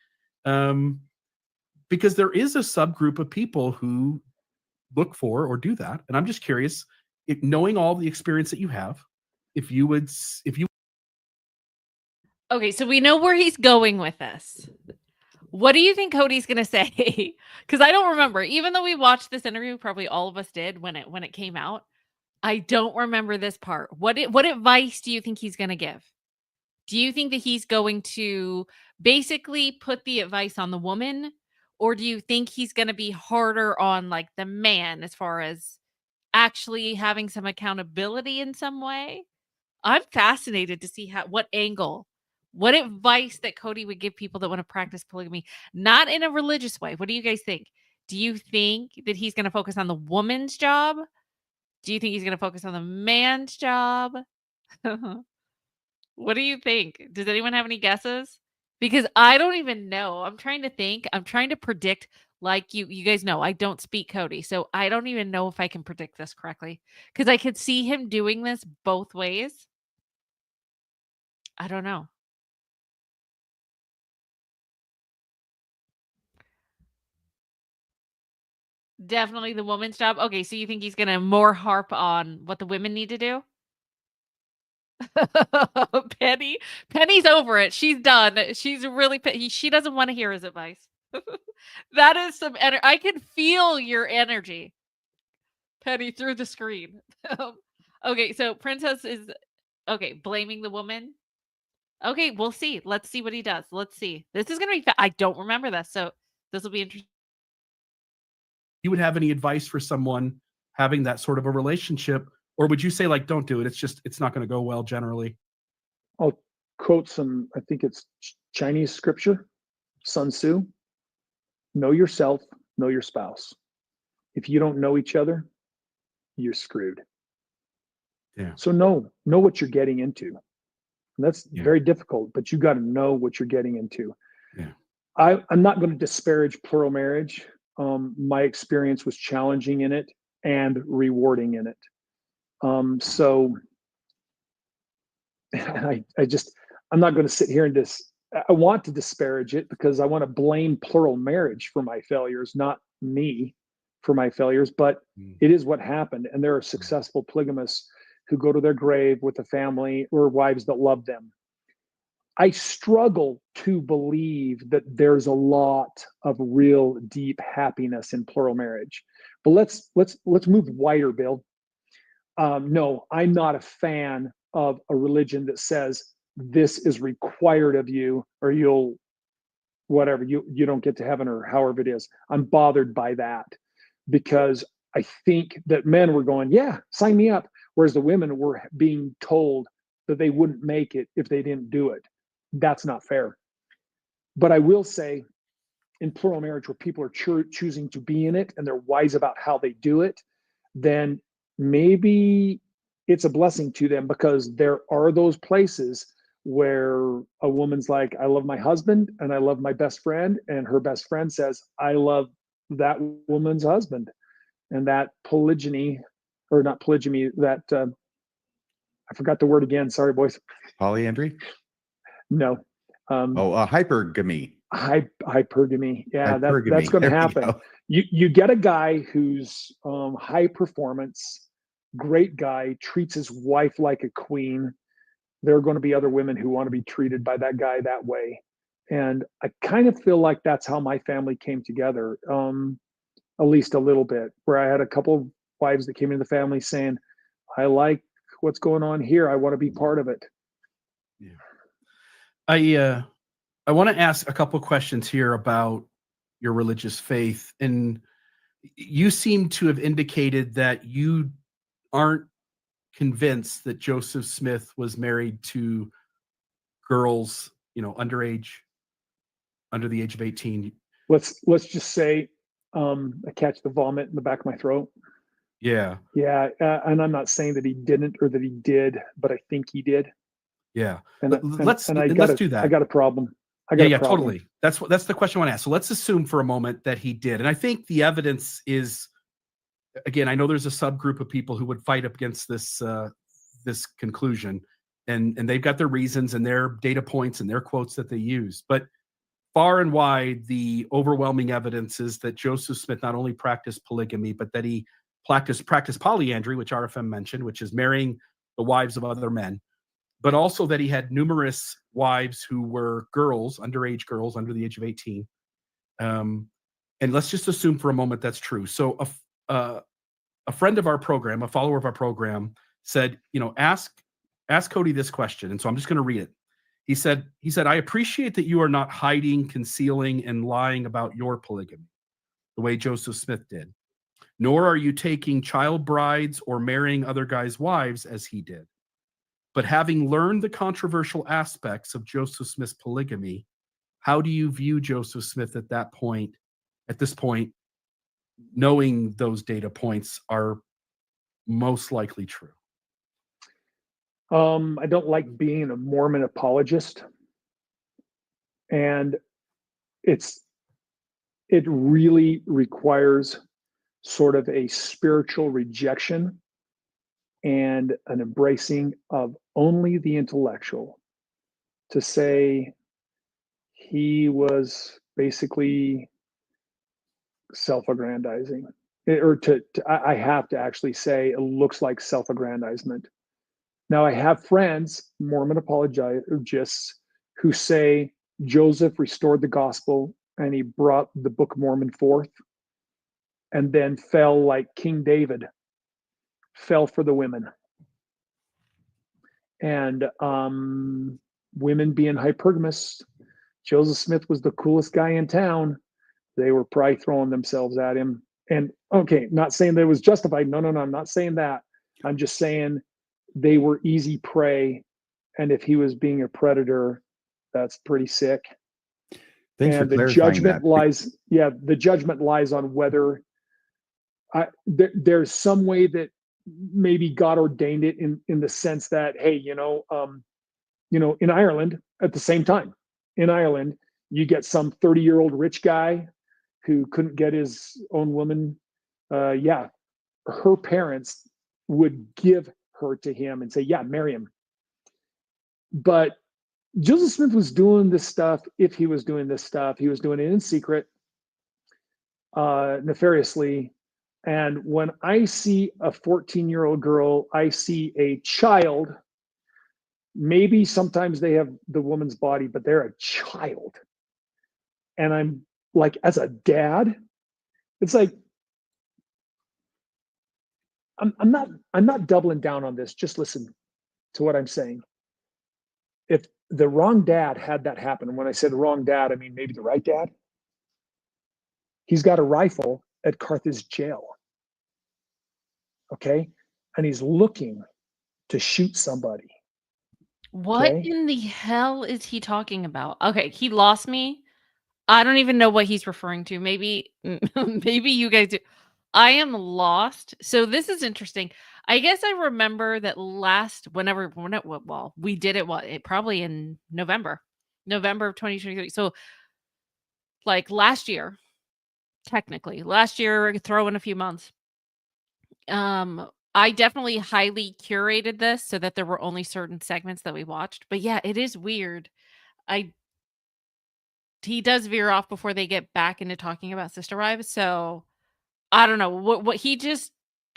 because there is a subgroup of people who look for or do that. And I'm just curious, if, knowing all the experience that you have, if you Okay, so we know where he's going with this. What do you think Kody's going to say? Because I don't remember. Even though we watched this interview, probably all of us did when it came out. I don't remember this part. What advice do you think he's going to give? Do you think that he's going to basically put the advice on the woman, or do you think he's going to be harder on like the man as far as actually having some accountability in some way? I'm fascinated to see what angle, what advice that Kody would give people that want to practice polygamy, not in a religious way. What do you guys think? Do you think that he's going to focus on the woman's job? Do you think he's going to focus on the man's job? What do you think? Does anyone have any guesses? Because I don't even know. I'm trying to think. I'm trying to predict. Like you guys know, I don't speak Kody, so I don't even know if I can predict this correctly. Because I could see him doing this both ways. I don't know. Definitely the woman's job. Okay, so you think he's going to more harp on what the women need to do? Penny's over it. She's done. She's really she doesn't want to hear his advice. That is some I can feel your energy, Penny, through the screen. Okay, so Princess is blaming the woman. Okay, we'll see. Let's see what he does. Let's see. This is going to be I don't remember this, so this will be interesting. You would have any advice for someone having that sort of a relationship, or would you say like, don't do it? It's not going to go well generally. I'll quote some, I think it's Chinese scripture, Sun Tzu. Know yourself, know your spouse. If you don't know each other, you're screwed. Yeah. So know what you're getting into. And that's very difficult, but you got to know what you're getting into. Yeah. I'm not going to disparage plural marriage. My experience was challenging in it and rewarding in it. So I'm not going to sit here and I want to disparage it because I want to blame plural marriage for my failures, not me for my failures, but it is what happened. And there are successful polygamists who go to their grave with a family or wives that love them. I struggle to believe that there's a lot of real deep happiness in plural marriage. But let's move wider, Bill. No, I'm not a fan of a religion that says this is required of you or you'll whatever you don't get to heaven or however it is. I'm bothered by that because I think that men were going, yeah, sign me up, whereas the women were being told that they wouldn't make it if they didn't do it. That's not fair. But I will say in plural marriage where people are choosing to be in it and they're wise about how they do it, then maybe it's a blessing to them because there are those places where a woman's like, I love my husband and I love my best friend. And her best friend says, I love that woman's husband. And that polygamy, or not polygamy, that I forgot the word again. Sorry, boys. Polyandry? No. Hypergamy. Hypergamy. Yeah, Hypergamy. that's going to There we happen. go. You get a guy who's high performance, great guy, treats his wife like a queen. There are going to be other women who want to be treated by that guy that way. And I kind of feel like that's how my family came together, at least a little bit, where I had a couple of wives that came into the family saying, I like what's going on here. I want to be part of it. Yeah. I want to ask a couple questions here about your religious faith. And you seem to have indicated that you aren't convinced that Joseph Smith was married to girls, underage, under the age of 18. Let's just say I catch the vomit in the back of my throat. Yeah. Yeah, and I'm not saying that he didn't or that he did, but I think he did. Yeah. Let's do that. I got a problem. Totally. That's the question I want to ask. So let's assume for a moment that he did. And I think the evidence is, again, I know there's a subgroup of people who would fight up against this this conclusion, and they've got their reasons and their data points and their quotes that they use. But far and wide, the overwhelming evidence is that Joseph Smith not only practiced polygamy, but that he practiced polyandry, which RFM mentioned, which is marrying the wives of other men, but also that he had numerous wives who were girls, underage girls under the age of 18. And let's just assume for a moment that's true. So a friend of our program, a follower of our program, said, ask Kody this question. And so I'm just going to read it. He said, I appreciate that you are not hiding, concealing, and lying about your polygamy the way Joseph Smith did, nor are you taking child brides or marrying other guys' wives as he did. But having learned the controversial aspects of Joseph Smith's polygamy, how do you view Joseph Smith at this point, knowing those data points are most likely true? I don't like being a Mormon apologist, and it really requires sort of a spiritual rejection and an embracing of only the intellectual to say he was basically self-aggrandizing, or I have to actually say it looks like self-aggrandizement. Now, I have friends, Mormon apologists, who say Joseph restored the gospel and he brought the Book of Mormon forth, and then fell like King David, fell for the women. And women being hypergamous, Joseph Smith was the coolest guy in town. They were probably throwing themselves at him. And okay, not saying that it was justified. No, I'm not saying that. I'm just saying they were easy prey. And if he was being a predator, that's pretty sick. Thanks and for the judgment lies on whether there's some way that maybe God ordained it in the sense that, hey, in Ireland at the same time, in Ireland, you get some 30-year-old rich guy who couldn't get his own woman. Her parents would give her to him and say, yeah, marry him. But Joseph Smith was doing this stuff. If he was doing this stuff, he was doing it in secret, nefariously. And when I see a 14-year-old girl, I see a child. Maybe sometimes they have the woman's body, but they're a child. And I'm like, as a dad, it's like, I'm not doubling down on this. Just listen to what I'm saying. If the wrong dad had that happen, and when I said wrong dad, I mean maybe the right dad. He's got a rifle at Carthage jail. Okay? And he's looking to shoot somebody. What Okay? in the hell is he talking about? Okay, he lost me. I don't even know what he's referring to. Maybe maybe you guys do. I am lost. So this is interesting. I guess I remember that we did it probably in November of 2023. So like last year, technically, throw in a few months. I definitely highly curated this so that there were only certain segments that we watched. But yeah, it is weird. He does veer off before they get back into talking about Sister Wives. So I don't know what he just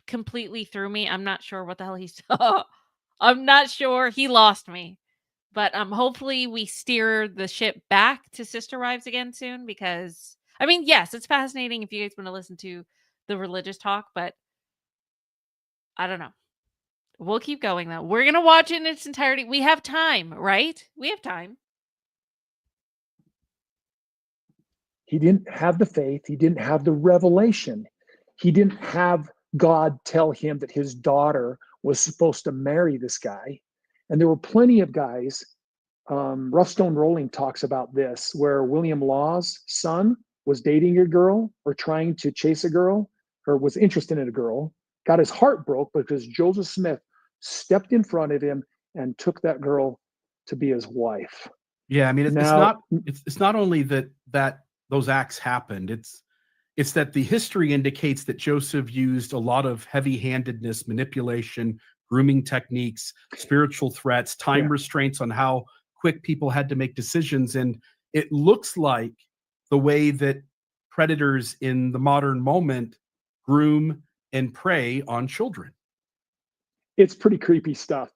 completely threw me. I'm not sure what the hell he's. I'm not sure. He lost me. But hopefully we steer the ship back to Sister Wives again soon, because I mean, yes, it's fascinating if you guys want to listen to the religious talk, but I don't know. We'll keep going though. We're gonna watch it in its entirety. We have time, right? We have time. He didn't have the faith. He didn't have the revelation. He didn't have God tell him that his daughter was supposed to marry this guy. And there were plenty of guys Rough Stone Rolling talks about this, where William Law's son was dating a girl or trying to chase a girl or was interested in a girl, got his heart broke because Joseph Smith stepped in front of him and took that girl to be his wife. Yeah, I mean, Now, it's not only that those acts happened. It's that the history indicates that Joseph used a lot of heavy-handedness, manipulation, grooming techniques, spiritual threats, time Yeah. restraints on how quick people had to make decisions. And it looks like the way that predators in the modern moment groom and prey on children. it's pretty creepy stuff.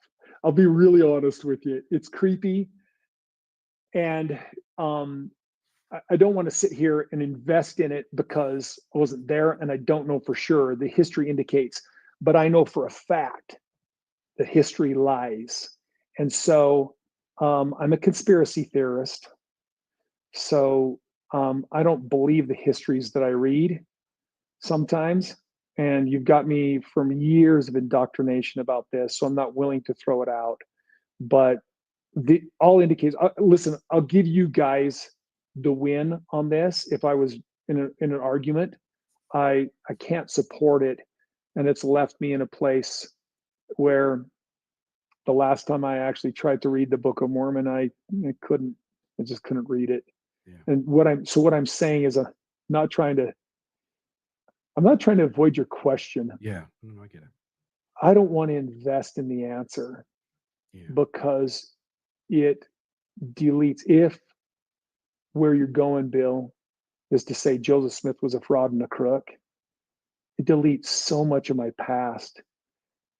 I'll be really honest with you. It's creepy. And I don't want to sit here and invest in it because I wasn't there and I don't know for sure. The history indicates, but I know for a fact that history lies. And so I'm a conspiracy theorist. So I don't believe the histories that I read sometimes. And you've got me from years of indoctrination about this. So I'm not willing to throw it out. But all indicates, listen, I'll give you guys the win on this. If I was in an argument, I can't support it. And it's left me in a place where the last time I actually tried to read the Book of Mormon, I just couldn't read it. Yeah. And what I'm saying is I'm not trying to avoid your question. Yeah, I get it. I don't want to invest in the answer because it deletes. If where you're going, Bill, is to say Joseph Smith was a fraud and a crook, it deletes so much of my past.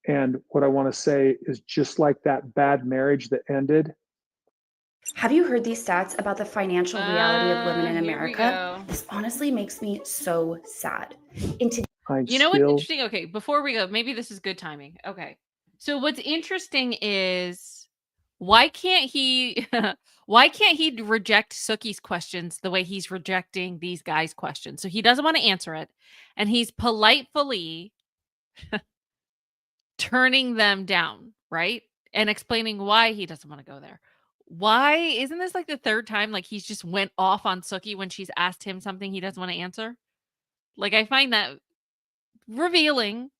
And what I want to say is, just like that bad marriage that ended. Have you heard these stats about the financial reality of women in Here we America? go. This honestly makes me so sad. You know what's interesting? Okay, before we go, maybe this is good timing. Okay. So what's interesting is why can't he reject Sookie's questions the way he's rejecting these guys' questions? So he doesn't want to answer it, and he's politely turning them down, right? And explaining why he doesn't want to go there. Why isn't this like the third time like he's just went off on Sookie when she's asked him something he doesn't want to answer? Like, I find that revealing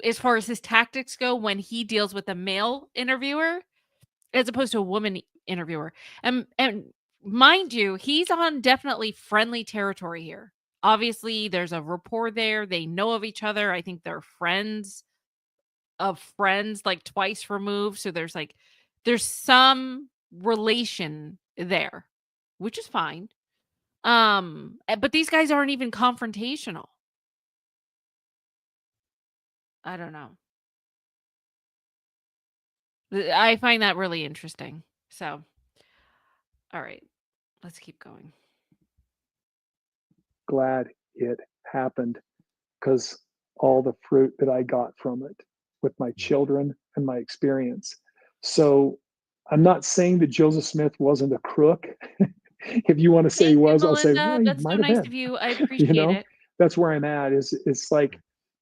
as far as his tactics go when he deals with a male interviewer as opposed to a woman interviewer. And mind you, he's on definitely friendly territory here. Obviously, there's a rapport there. They know of each other. I think they're friends of friends, like twice removed. So there's some relation there, which is fine. But these guys aren't even confrontational. I don't know. I find that really interesting. So, all right, let's keep going. Glad it happened, because all the fruit that I got from it with my children and my experience. So I'm not saying that Joseph Smith wasn't a crook. If you want to say he was, I'll say, well, he That's so might have nice been. of you. I appreciate it. That's where I'm at. It's like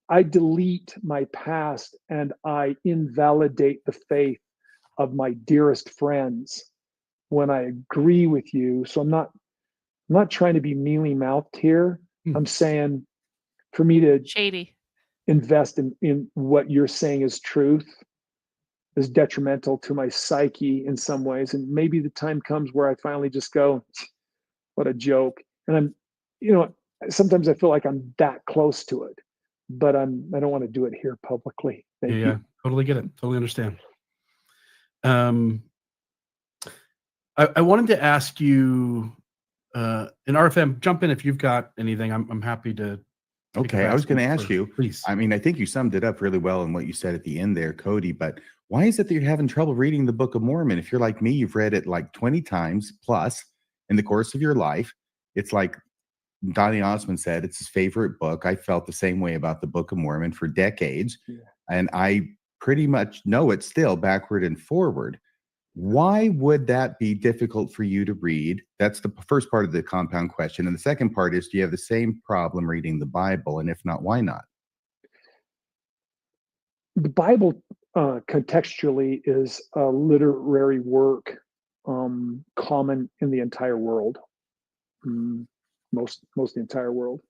I delete my past and I invalidate the faith of my dearest friends when I agree with you. So I'm not trying to be mealy mouthed here. I'm saying for me to Shady. invest in what you're saying is truth is detrimental to my psyche in some ways. And maybe the time comes where I finally just go, what a joke. And sometimes I feel like I'm that close to it, but I don't want to do it here publicly. Thank you. Totally get it. Totally understand. I wanted to ask you, and RFM, jump in if you've got anything. I'm happy to. Okay, I was going to ask you, please. I mean, I think you summed it up really well in what you said at the end there, Kody, but why is it that you're having trouble reading the Book of Mormon? If you're like me, you've read it like 20 times plus in the course of your life. It's like Donnie Osmond said, it's his favorite book. I felt the same way about the Book of Mormon for decades, and I pretty much know it still backward and forward. Why would that be difficult for you to read? That's the first part of the compound question. And the second part is, do you have the same problem reading the Bible? And if not, why not? The Bible contextually is a literary work common in the entire world. Most the entire world.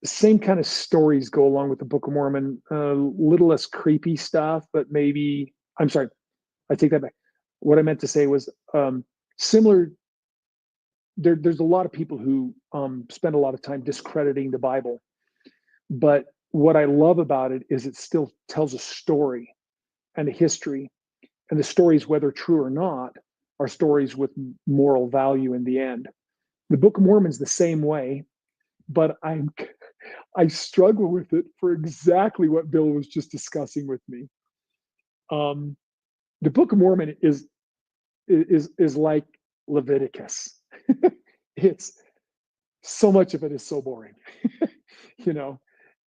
Same kind of stories go along with the Book of Mormon. A little less creepy stuff, but maybe, I'm sorry, I take that back. What I meant to say was similar. There's a lot of people who spend a lot of time discrediting the Bible, but what I love about it is it still tells a story and a history, and the stories, whether true or not, are stories with moral value in the end. The Book of Mormon's the same way, but I struggle with it for exactly what Bill was just discussing with me. The Book of Mormon is like Leviticus. It's so much of it is so boring, you know.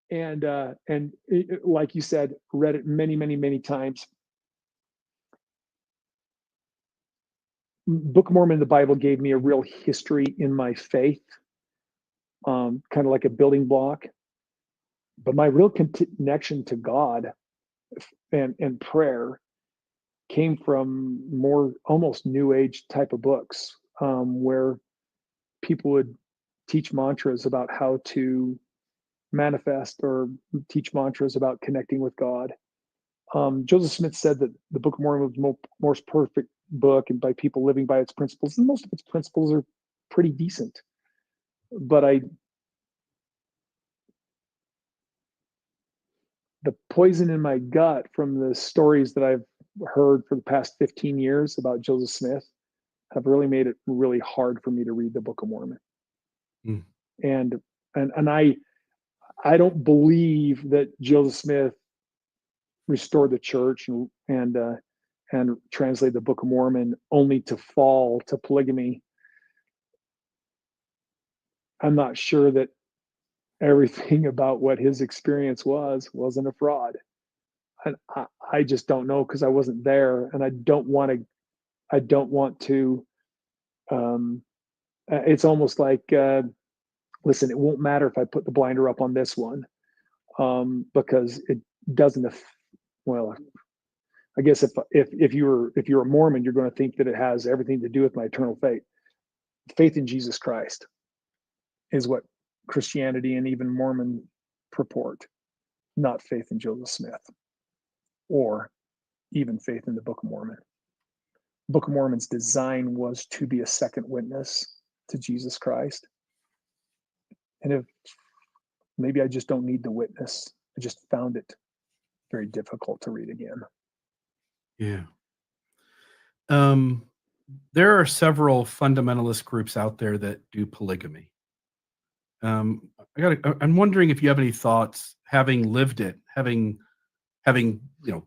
And like you said, read it many times. Book of Mormon and the Bible gave me a real history in my faith, kind of like a building block. But my real connection to God and prayer came from more almost New Age type of books, where people would teach mantras about how to manifest, or teach mantras about connecting with God. Joseph Smith said that the Book of Mormon was the most perfect book, and by people living by its principles. And most of its principles are pretty decent. But the poison in my gut from the stories that I've heard for the past 15 years about Joseph Smith have really made it really hard for me to read the Book of Mormon. And I don't believe that Joseph Smith restored the church and translated the Book of Mormon only to fall to polygamy. I'm not sure that everything about what his experience wasn't a fraud. I just don't know, because I wasn't there, and I don't want to. It's almost like, listen, it won't matter if I put the blinder up on this one, because it doesn't. Well, I guess if you're a Mormon, you're going to think that it has everything to do with my eternal faith. Faith in Jesus Christ is what Christianity and even Mormon purport, not faith in Joseph Smith, or even faith in the Book of Mormon. Book of Mormon's design was to be a second witness to Jesus Christ. And if maybe I just don't need the witness, I just found it very difficult to read again. Yeah. There are several fundamentalist groups out there that do polygamy. I'm wondering if you have any thoughts, having lived it, having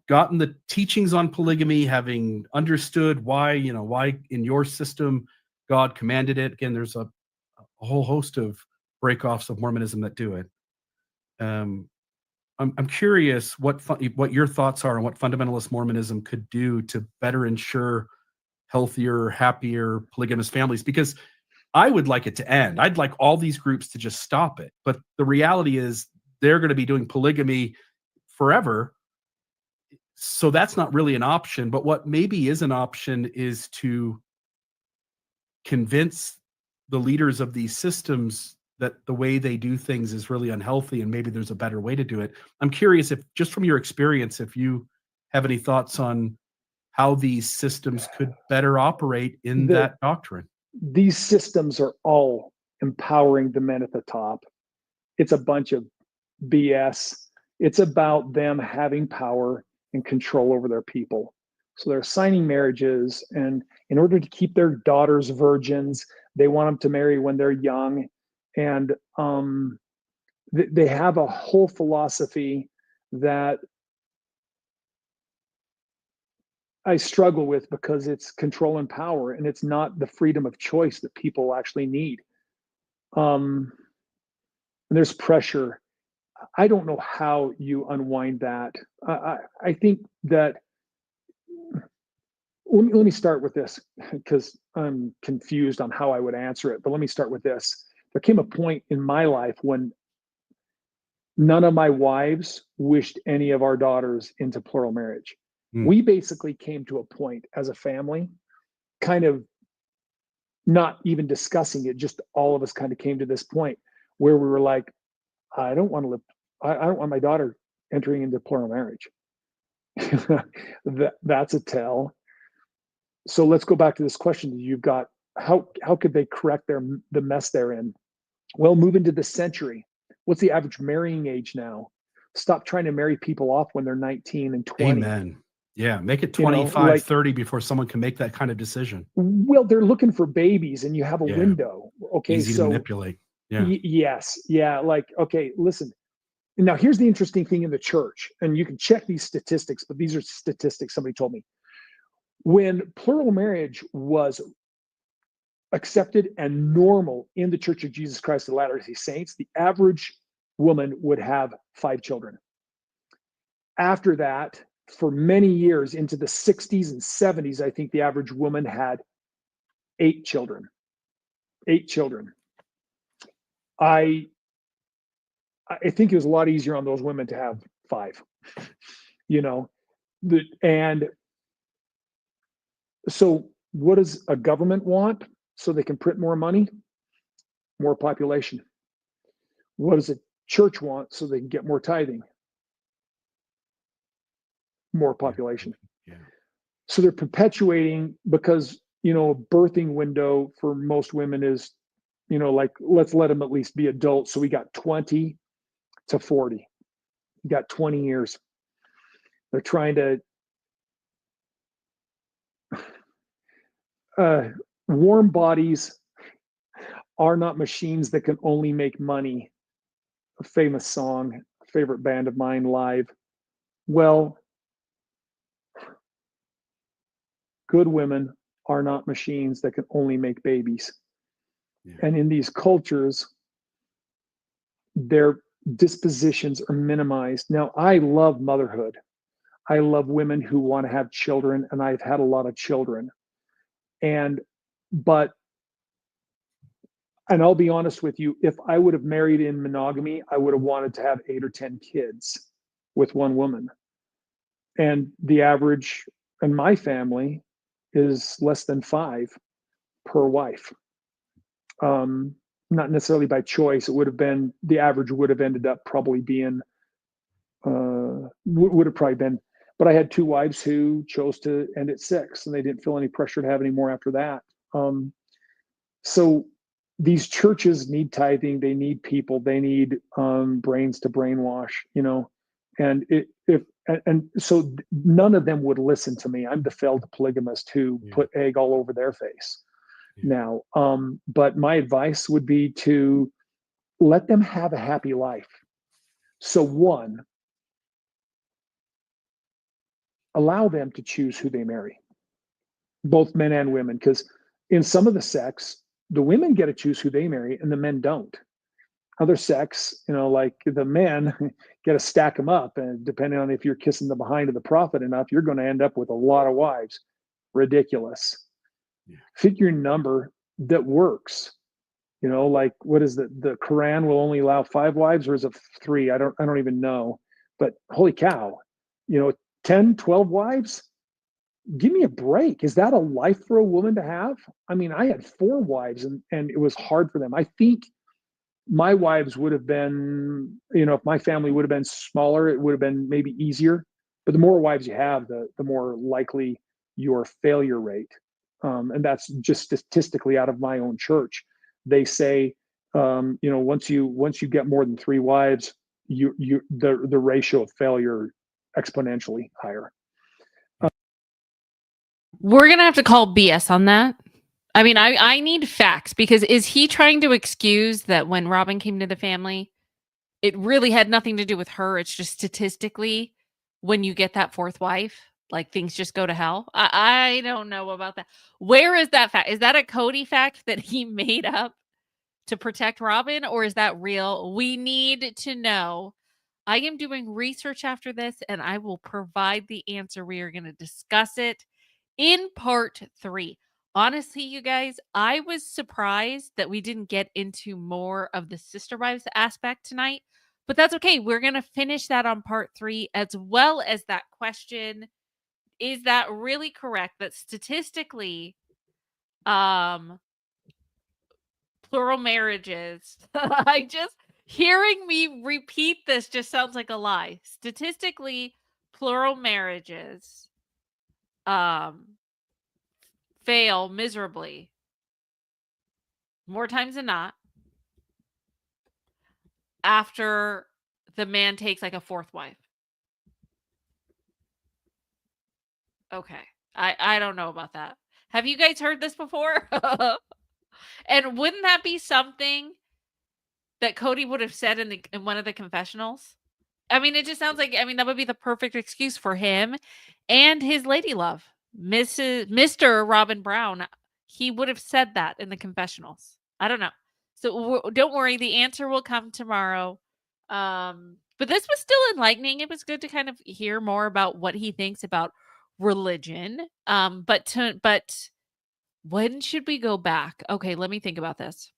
gotten the teachings on polygamy, having understood why in your system God commanded it. Again, there's a whole host of breakoffs of Mormonism that do it. I'm curious what your thoughts are on what fundamentalist Mormonism could do to better ensure healthier, happier polygamous families, because I would like it to end. I'd like all these groups to just stop it. But the reality is they're going to be doing polygamy forever. So that's not really an option. But what maybe is an option is to convince the leaders of these systems that the way they do things is really unhealthy, and maybe there's a better way to do it. I'm curious, if just from your experience, if you have any thoughts on how these systems could better operate in that doctrine. These systems are all empowering the men at the top. It's a bunch of BS. It's about them having power and control over their people. So they're signing marriages, and in order to keep their daughters virgins, they want them to marry when they're young. And they have a whole philosophy that I struggle with, because it's control and power, and it's not the freedom of choice that people actually need. And there's pressure. I don't know how you unwind that. I think that, let me start with this, because I'm confused on how I would answer it, but let me start with this. There came a point in my life when none of my wives wished any of our daughters into plural marriage. We basically came to a point as a family, kind of not even discussing it, just all of us kind of came to this point where we were like, I don't want to live, I don't want my daughter entering into plural marriage. That's a tell. So let's go back to this question that you've got. How could they correct the mess they're in? Well, move into this century. What's the average marrying age now? Stop trying to marry people off when they're 19 and 20. Amen. Yeah, make it You know, 25, like- 30 before someone can make that kind of decision. Well, they're looking for babies and you have a Yeah. window. Okay, Easy to so manipulate. Yeah. yes. Yeah, like, okay, listen. Now, here's the interesting thing in the church, and you can check these statistics, but these are statistics somebody told me. When plural marriage was accepted and normal in the Church of Jesus Christ of Latter-day Saints, the average woman would have 5 children. After that, for many years into the 60s and 70s, I think the average woman had 8 children. 8 children. I think it was a lot easier on those women to have 5, you know. And so what does a government want so they can print more money? More population. What does a church want so they can get more tithing? More population. Yeah. So they're perpetuating, because, you know, a birthing window for most women is, you know, like, let's let them at least be adults. So we got 20 to 40. We got 20 years. They're trying to warm bodies are not machines that can only make money. A famous song, a favorite band of mine, Live. Well, good women are not machines that can only make babies. Yeah. And in these cultures, their dispositions are minimized. Now, I love motherhood. I love women who want to have children, and I've had a lot of children. And I'll be honest with you, if I would have married in monogamy, I would have wanted to have 8 or 10 kids with one woman. And the average in my family is less than 5 per wife. Not necessarily by choice. It would have been, the average would have ended up probably being, would have probably been, but I had 2 wives who chose to end at 6, and they didn't feel any pressure to have any more after that. So these churches need tithing, they need people, they need brains to brainwash, you know, and so none of them would listen to me. I'm the failed polygamist who put egg all over their face now. But my advice would be to let them have a happy life. So one, allow them to choose who they marry, both men and women, because in some of the sects, the women get to choose who they marry and the men don't. Other sects, you know, like the men get to stack them up, and depending on if you're kissing the behind of the prophet enough, you're going to end up with a lot of wives. Ridiculous. Yeah. Pick your number that works. You know, like, what is the Quran will only allow 5 wives, or is it 3? I don't even know. But holy cow, you know, 10, 12 wives? Give me a break. Is that a life for a woman to have? I mean, I had 4 wives and it was hard for them. I think my wives would have been, you know, if my family would have been smaller, it would have been maybe easier. But the more wives you have, the more likely your failure rate. And that's just statistically out of my own church. They say, you know, once you get more than 3 wives, the ratio of failure exponentially higher. We're going to have to call BS on that. I mean, I need facts, because is he trying to excuse that when Robin came to the family, it really had nothing to do with her? It's just statistically, when you get that 4th wife, like, things just go to hell. I don't know about that. Where is that fact? Is that a Kody fact that he made up to protect Robin, or is that real? We need to know. I am doing research after this, and I will provide the answer. We are going to discuss it in part 3. Honestly, you guys, I was surprised that we didn't get into more of the sister wives aspect tonight, but that's okay. We're going to finish that on part 3, as well as that question. is that really correct that statistically, plural marriages, hearing me repeat this just sounds like a lie. Statistically, plural marriages, fail miserably more times than not after the man takes like a fourth wife. Okay. I don't know about that. Have you guys heard this before? And wouldn't that be something that Kody would have said in one of the confessionals? I mean, it just sounds like, I mean, that would be the perfect excuse for him and his lady love, Mr. Robin Brown. He would have said that in the confessionals. I don't know. So don't worry, the answer will come tomorrow. But this was still enlightening. It was good to kind of hear more about what he thinks about religion. But when should we go back? Okay, let me think about this.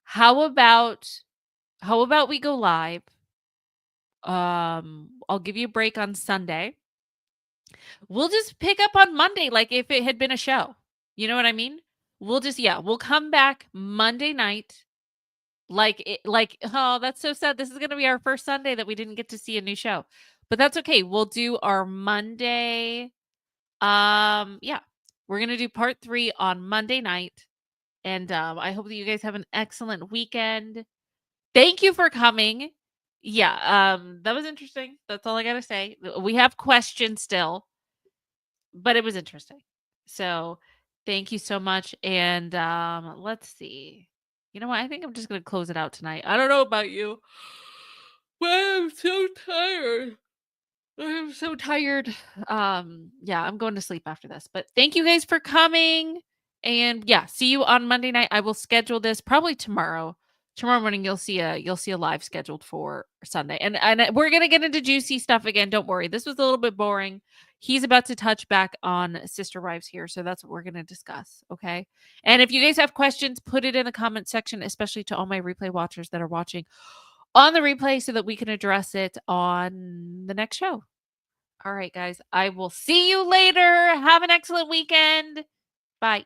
How about we go live? I'll give you a break on Sunday. We'll just pick up on Monday like if it had been a show. You know what I mean? We'll come back Monday night. Oh, that's so sad. This is going to be our first Sunday that we didn't get to see a new show. But that's okay. We'll do our Monday. Yeah. We're going to do part 3 on Monday night. And I hope that you guys have an excellent weekend. Thank you for coming. Yeah, that was interesting. That's all I got to say. We have questions still, but it was interesting. So, thank you so much. And let's see. You know what? I think I'm just going to close it out tonight. I don't know about you, but I'm so tired. I'm so tired. Yeah, I'm going to sleep after this. But thank you guys for coming. And yeah, see you on Monday night. I will schedule this probably tomorrow. Tomorrow morning you'll see a live scheduled for Sunday. And we're going to get into juicy stuff again. Don't worry. This was a little bit boring. He's about to touch back on Sister Wives here, so that's what we're going to discuss, okay? And if you guys have questions, put it in the comment section, especially to all my replay watchers that are watching on the replay so that we can address it on the next show. All right, guys. I will see you later. Have an excellent weekend. Bye.